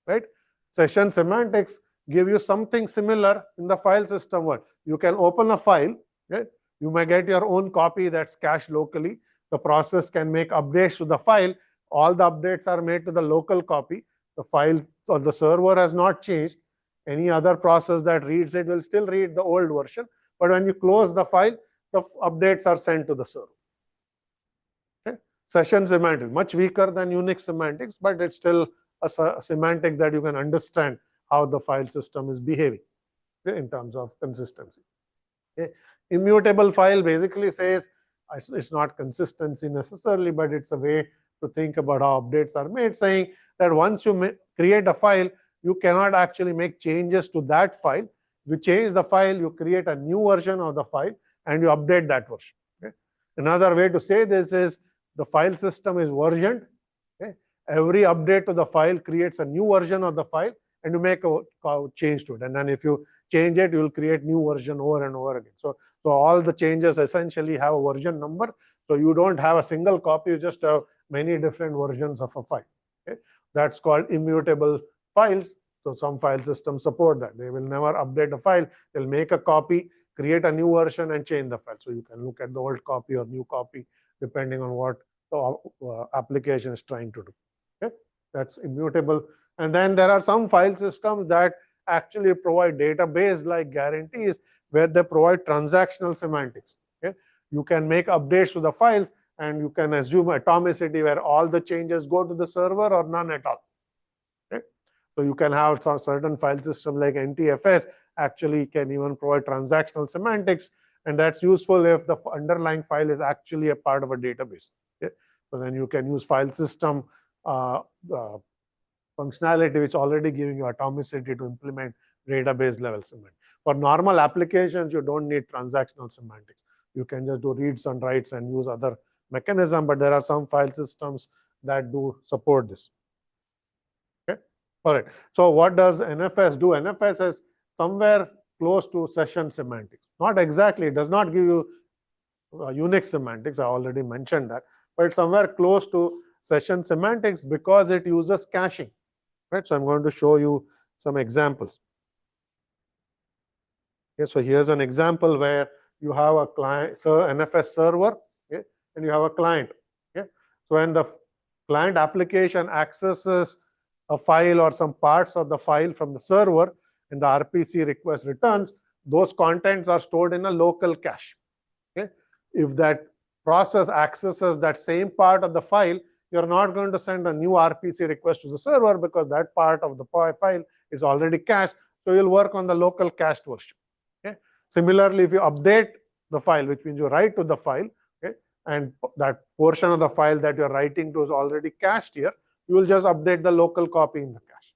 Right? Session semantics give you something similar in the file system world. You can open a file. Right? You may get your own copy that's cached locally. The process can make updates to the file. all the updates are made to the local copy. The file or the server has not changed. Any other process that reads it will still read the old version. But when you close the file, the updates are sent to the server. Okay? Session semantics, much weaker than Unix semantics, but it's still a semantic that you can understand how the file system is behaving, okay, in terms of consistency. Okay? Immutable file basically says it's not consistency necessarily, but it's a way to think about how updates are made, saying that once you create a file, you cannot actually make changes to that file. If you change the file, you create a new version of the file and you update that version. Okay? Another way to say this is the file system is versioned. Okay? Every update to the file creates a new version of the file, and you make a change to it. And then if you change it, you will create new version over and over again. So all the changes essentially have a version number. So you don't have a single copy, you just have many different versions of a file. Okay? That's called immutable files. So some file systems support that. They will never update a file. They'll make a copy, create a new version, and change the file. So you can look at the old copy or new copy, depending on what the application is trying to do. Okay? That's immutable. And then there are some file systems that actually provide database-like guarantees where they provide transactional semantics. Okay? You can make updates to the files, and you can assume atomicity where all the changes go to the server or none at all. Okay? So you can have some certain file system like NTFS actually can even provide transactional semantics, and that's useful if the underlying file is actually a part of a database. Okay? So then you can use file system functionality which already giving you atomicity to implement database level semantics. For normal applications, you don't need transactional semantics. You can just do reads and writes and use other mechanism, but there are some file systems that do support this. Okay. All right. So what does NFS do? NFS is somewhere close to session semantics. Not exactly. It does not give you Unix semantics. I already mentioned that, but it's somewhere close to session semantics because it uses caching. Right. So I'm going to show you some examples. Okay, so here's an example where you have a client, NFS server, okay, and you have a client. Okay. So when the client application accesses a file or some parts of the file from the server and the RPC request returns, those contents are stored in a local cache. Okay. If that process accesses that same part of the file, you're not going to send a new RPC request to the server because that part of the file is already cached. So you'll work on the local cached version. Okay. Similarly, if you update the file, which means you write to the file, okay, and that portion of the file that you're writing to is already cached here, you will just update the local copy in the cache.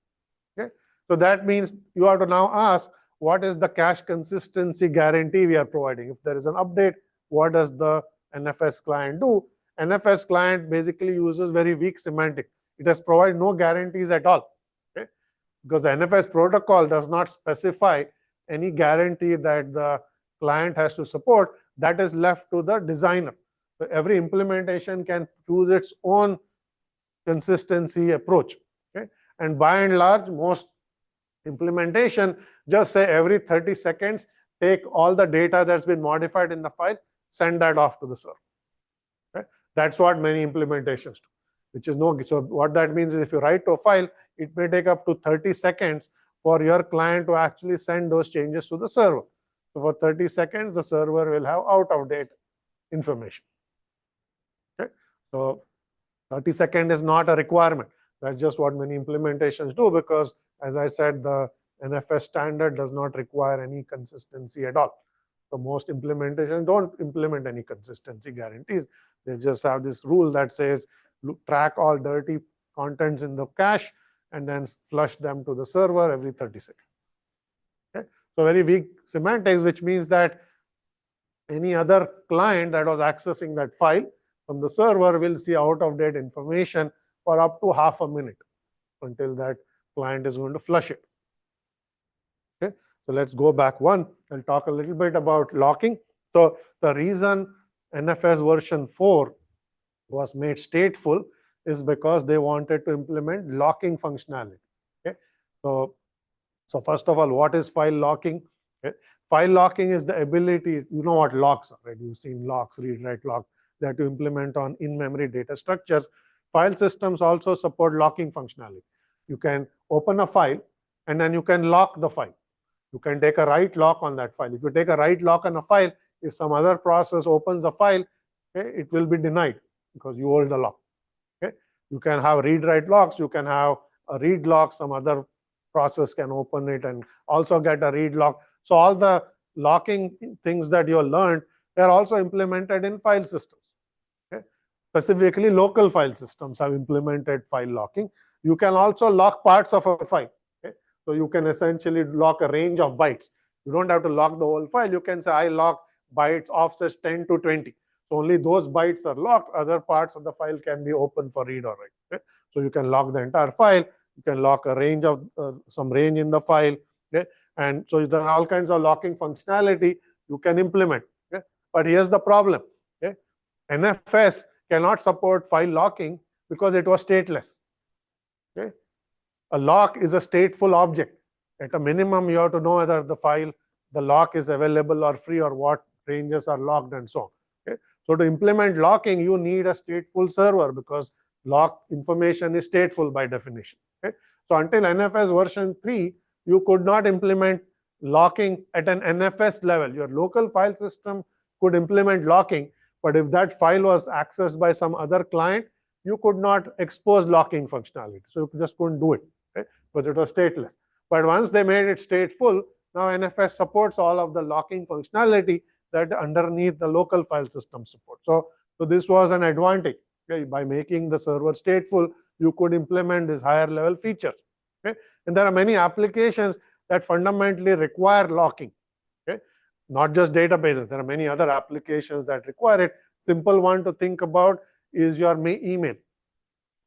Okay. So that means you have to now ask, what is the cache consistency guarantee we are providing? If there is an update, what does the NFS client do? NFS client basically uses very weak semantic. It does provide no guarantees at all. Okay? Because the NFS protocol does not specify any guarantee that the client has to support. That is left to the designer. So every implementation can choose its own consistency approach. Okay? And by and large, most implementation just say every 30 seconds, take all the data that's been modified in the file, send that off to the server. Okay? That's what many implementations do, which is no. So what that means is if you write to a file, it may take up to 30 seconds for your client to actually send those changes to the server. So for 30 seconds, the server will have out-of-date information. Okay? So 30 seconds is not a requirement. That's just what many implementations do because, as I said, the NFS standard does not require any consistency at all. So most implementations don't implement any consistency guarantees. They just have this rule that says track all dirty contents in the cache and then flush them to the server every 30 seconds. Okay? So very weak semantics, which means that any other client that was accessing that file from the server will see out-of-date information for up to half a minute until that client is going to flush it. Okay? So let's go back one. I'll talk a little bit about locking. So the reason NFS version 4 was made stateful is because they wanted to implement locking functionality. Okay? So first of all, what is file locking? Okay? File locking is the ability, you know what locks are, right? You've seen locks, read, write, lock, that you implement on in-memory data structures. file systems also support locking functionality. You can open a file and then you can lock the file. You can take a write lock on that file. If you take a write lock on a file, if some other process opens the file, okay, it will be denied because you hold the lock. Okay? You can have read-write locks. You can have a read lock. Some other process can open it and also get a read lock. So all the locking things that you learned, they're also implemented in file systems. Okay? Specifically, local file systems have implemented file locking. You can also lock parts of a file. Okay? So you can essentially lock a range of bytes. You don't have to lock the whole file. You can say, I lock bytes offsets 10 to 20. So only those bytes are locked. Other parts of the file can be open for read or write. Okay? So you can lock the entire file. You can lock a range of some range in the file. Okay? And so there are all kinds of locking functionality you can implement. Okay? But here's the problem. Okay? NFS cannot support file locking because it was stateless. Okay? A lock is a stateful object. At a minimum, you have to know whether the lock is available or free or what ranges are locked and so on. Okay? So to implement locking, you need a stateful server because lock information is stateful by definition. Okay? So until NFS version 3, you could not implement locking at an NFS level. Your local file system could implement locking, but if that file was accessed by some other client, you could not expose locking functionality. So you just couldn't do it, right? Because it was stateless. But once they made it stateful, now NFS supports all of the locking functionality that underneath the local file system support. So this was an advantage. Okay? By making the server stateful, you could implement these higher level features. Okay? And there are many applications that fundamentally require locking. Okay? Not just databases. There are many other applications that require it. Simple one to think about is your email.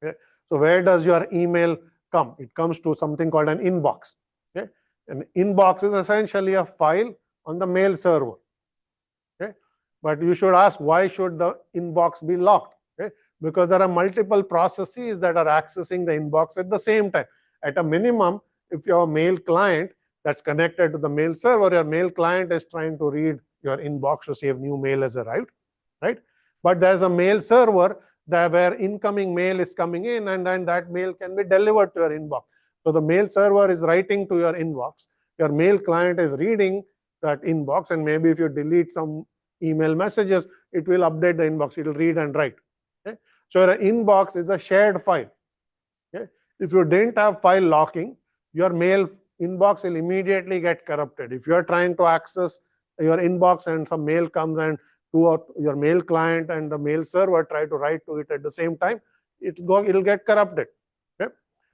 Okay? So where does your email come? It comes to something called an inbox. Okay? An inbox is essentially a file on the mail server. Okay? But you should ask, why should the inbox be locked? Okay? Because there are multiple processes that are accessing the inbox at the same time. At a minimum, if you're a mail client that's connected to the mail server, your mail client is trying to read your inbox to see if new mail has arrived, right? But there's a mail server where incoming mail is coming in, and then that mail can be delivered to your inbox. So the mail server is writing to your inbox. Your mail client is reading that inbox, and maybe if you delete some email messages, it will update the inbox. It will read and write. Okay? So your inbox is a shared file. Okay? If you didn't have file locking, your mail inbox will immediately get corrupted. If you are trying to access your inbox and some mail comes and your mail client and the mail server try to write to it at the same time, it'll get corrupted. Okay?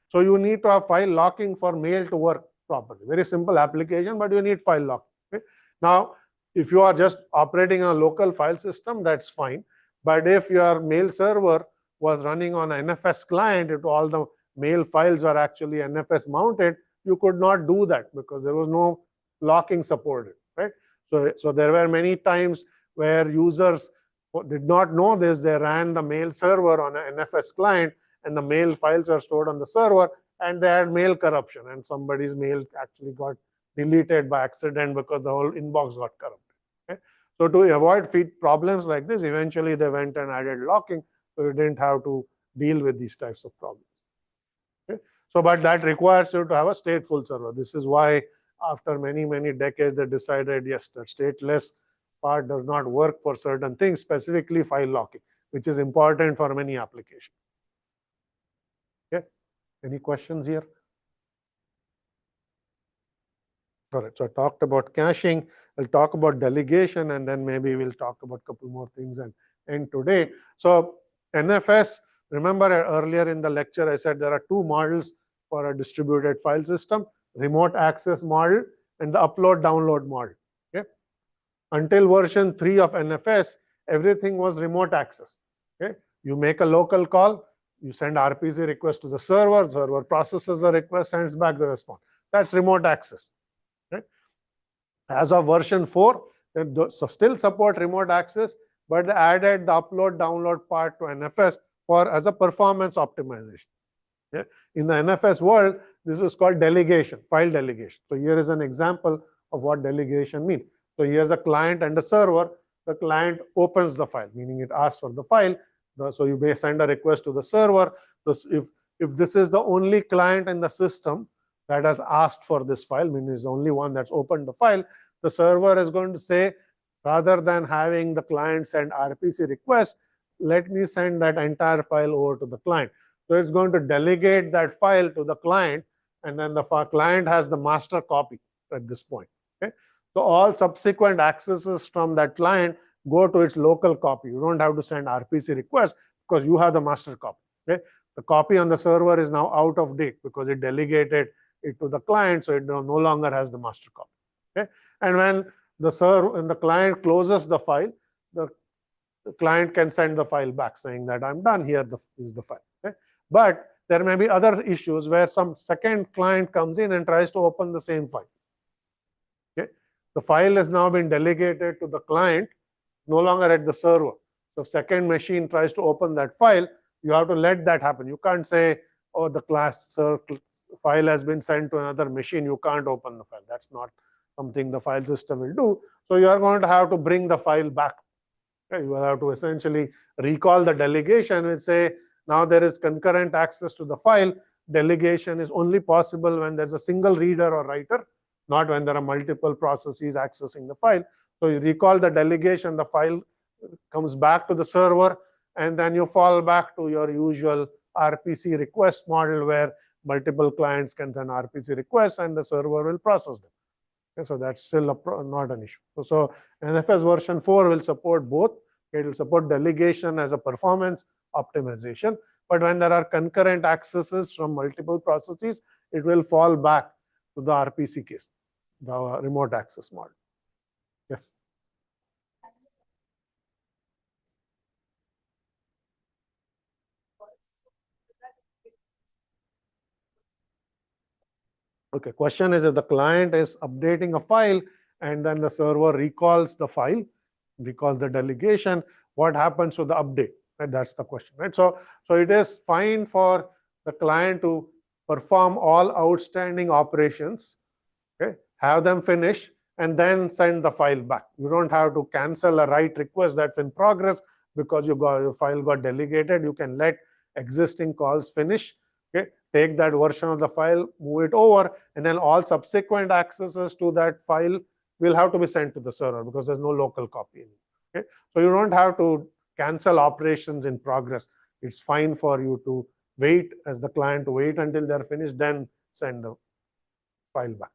So you need to have file locking for mail to work properly. Very simple application, but you need file lock. Okay? Now, if you are just operating on a local file system, that's fine. But if your mail server was running on an NFS client, if all the mail files are actually NFS mounted, you could not do that because there was no locking supported, right? So there were many times where users did not know this. They ran the mail server on an NFS client, and the mail files are stored on the server, and they had mail corruption, and somebody's mail actually got deleted by accident because the whole inbox got corrupted. Okay? So to avoid problems like this, eventually they went and added locking, so you didn't have to deal with these types of problems. Okay? So, but that requires you to have a stateful server. This is why after many, many decades, they decided, yes, that stateless part does not work for certain things, specifically file locking, which is important for many applications. Okay? Any questions here? All right, so I talked about caching. I'll talk about delegation, and then maybe we'll talk about a couple more things and end today. So NFS, remember earlier in the lecture, I said there are two models for a distributed file system, remote access model and the upload-download model. Okay? Until version 3 of NFS, everything was remote access. Okay? You make a local call, you send RPC request to the server processes the request, sends back the response. That's remote access. Right? As of version 4, they still support remote access, but they added the upload-download part to NFS as a performance optimization. Yeah? In the NFS world, this is called delegation, file delegation. So here is an example of what delegation means. So here's a client and a server. The client opens the file, meaning it asks for the file. So you may send a request to the server. So if this is the only client in the system that has asked for this file, meaning is the only one that's opened the file, the server is going to say, rather than having the client send RPC request, let me send that entire file over to the client. So it's going to delegate that file to the client, and then the client has the master copy at this point. Okay? So all subsequent accesses from that client go to its local copy. You don't have to send RPC request because you have the master copy. Okay? The copy on the server is now out of date because it delegated it to the client, so it no longer has the master copy. Okay? And when the client closes the file, the client can send the file back saying that I'm done, here is the file. Okay? But there may be other issues where some second client comes in and tries to open the same file. Okay? The file has now been delegated to the client, no longer at the server. So if second machine tries to open that file, you have to let that happen. You can't say, oh, the file has been sent to another machine, you can't open the file. That's not something the file system will do. So you are going to have to bring the file back. Okay? You will have to essentially recall the delegation and say, now there is concurrent access to the file. Delegation is only possible when there's a single reader or writer, not when there are multiple processes accessing the file. So you recall the delegation, the file comes back to the server, and then you fall back to your usual RPC request model where multiple clients can send RPC requests and the server will process them. Okay, so that's still not an issue. So NFS version 4 will support both. It will support delegation as a performance optimization. But when there are concurrent accesses from multiple processes, it will fall back to the RPC case, the remote access model. Yes. Okay, question is, if the client is updating a file and then the server recalls the file, recalls the delegation, what happens to the update? Right? That's the question, right? So it is fine for the client to perform all outstanding operations, okay, have them finish, and then send the file back. You don't have to cancel a write request that's in progress because your file got delegated. You can let existing calls finish, okay, take that version of the file, move it over, and then all subsequent accesses to that file will have to be sent to the server because there's no local copy anymore. Okay? So you don't have to cancel operations in progress. It's fine for you to wait as the client, to wait until they're finished, then send the file back.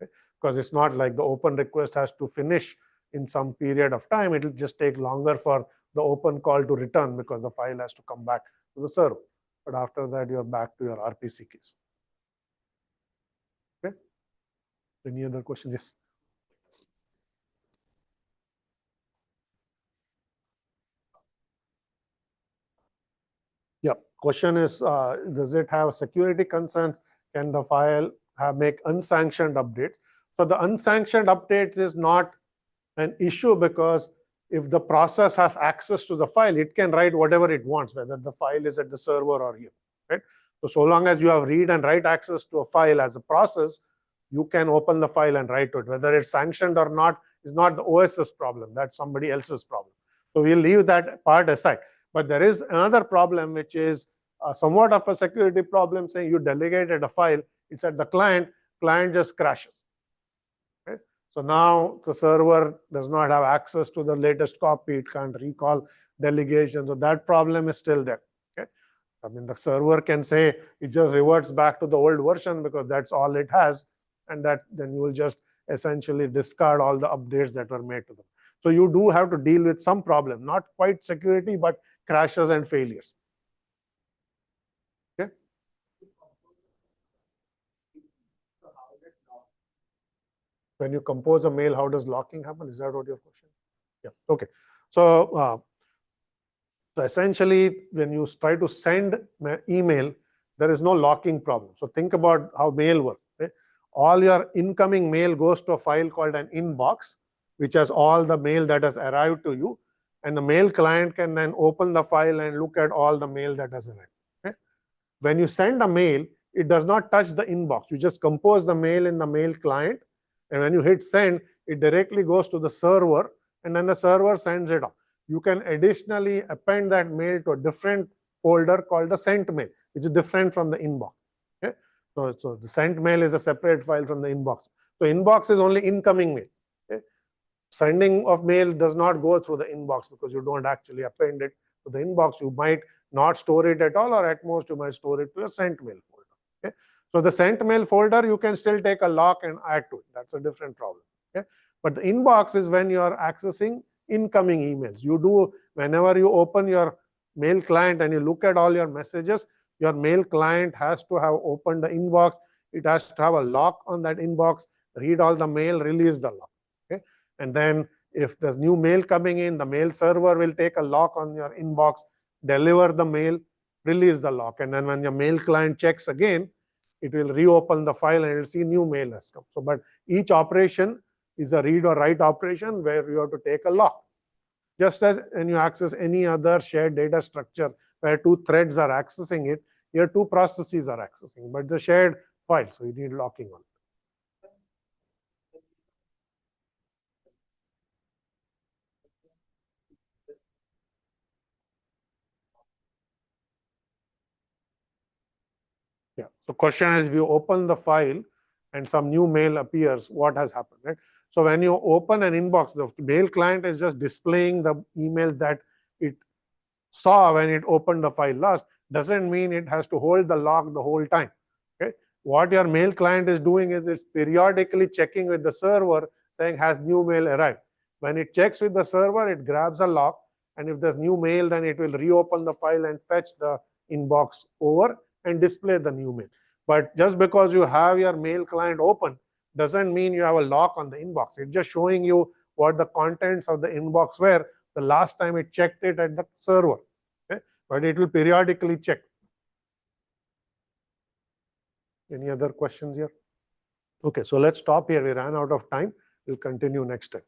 Okay? Because it's not like the open request has to finish in some period of time. It will just take longer for the open call to return because the file has to come back to the server. But after that, you're back to your RPC case. Okay? Any other question? Yes. Yeah. Question is, does it have security concerns? Can the file make unsanctioned updates? So the unsanctioned updates is not an issue because if the process has access to the file, it can write whatever it wants, whether the file is at the server or here. Right? So long as you have read and write access to a file as a process, you can open the file and write to it. Whether it's sanctioned or not is not the OS's problem. That's somebody else's problem. So we'll leave that part aside. But there is another problem, which is somewhat of a security problem, saying you delegated a file, it's at the client just crashes. Okay? So now the server does not have access to the latest copy, it can't recall delegation. So that problem is still there. Okay? I mean, the server can say it just reverts back to the old version because that's all it has, and that then you will just essentially discard all the updates that were made to them. So you do have to deal with some problem, not quite security, but crashes and failures. Okay. When you compose a mail, how does locking happen? Is that what your question? Yeah. Okay. So essentially, when you try to send email, there is no locking problem. So think about how mail works. Okay? All your incoming mail goes to a file called an inbox, which has all the mail that has arrived to you. And the mail client can then open the file and look at all the mail that has arrived. Okay? When you send a mail, it does not touch the inbox. You just compose the mail in the mail client. And when you hit send, it directly goes to the server. And then the server sends it off. you can additionally append that mail to a different folder called the sent mail, which is different from the inbox. Okay? So the sent mail is a separate file from the inbox. So inbox is only incoming mail. Okay? Sending of mail does not go through the inbox because you don't actually append it to the inbox. You might not store it at all, or at most you might store it to a sent mail folder. Okay? So the sent mail folder, you can still take a lock and add to it. That's a different problem. Okay? But the inbox is when you are accessing incoming emails. You do, whenever you open your mail client and you look at all your messages, your mail client has to have opened the inbox. It has to have a lock on that inbox, read all the mail, release the lock. Okay? And then if there's new mail coming in, the mail server will take a lock on your inbox, deliver the mail, release the lock. And then when your mail client checks again, it will reopen the file and it will see new mail has come. So, but each operation is a read or write operation where you have to take a lock. Just as when you access any other shared data structure where two threads are accessing it, here two processes are accessing, but the shared file, so you need locking on it. Yeah. So question is, if you open the file and some new mail appears, what has happened, right? So when you open an inbox, the mail client is just displaying the emails that it saw when it opened the file last. Doesn't mean it has to hold the lock the whole time. Okay? What your mail client is doing is it's periodically checking with the server saying, has new mail arrived? When it checks with the server, it grabs a lock. And if there's new mail, then it will reopen the file and fetch the inbox over and display the new mail. But just because you have your mail client open doesn't mean you have a lock on the inbox. It's just showing you what the contents of the inbox were the last time it checked it at the server. Okay? But it will periodically check. Any other questions here? Okay, so let's stop here. We ran out of time. We'll continue next time.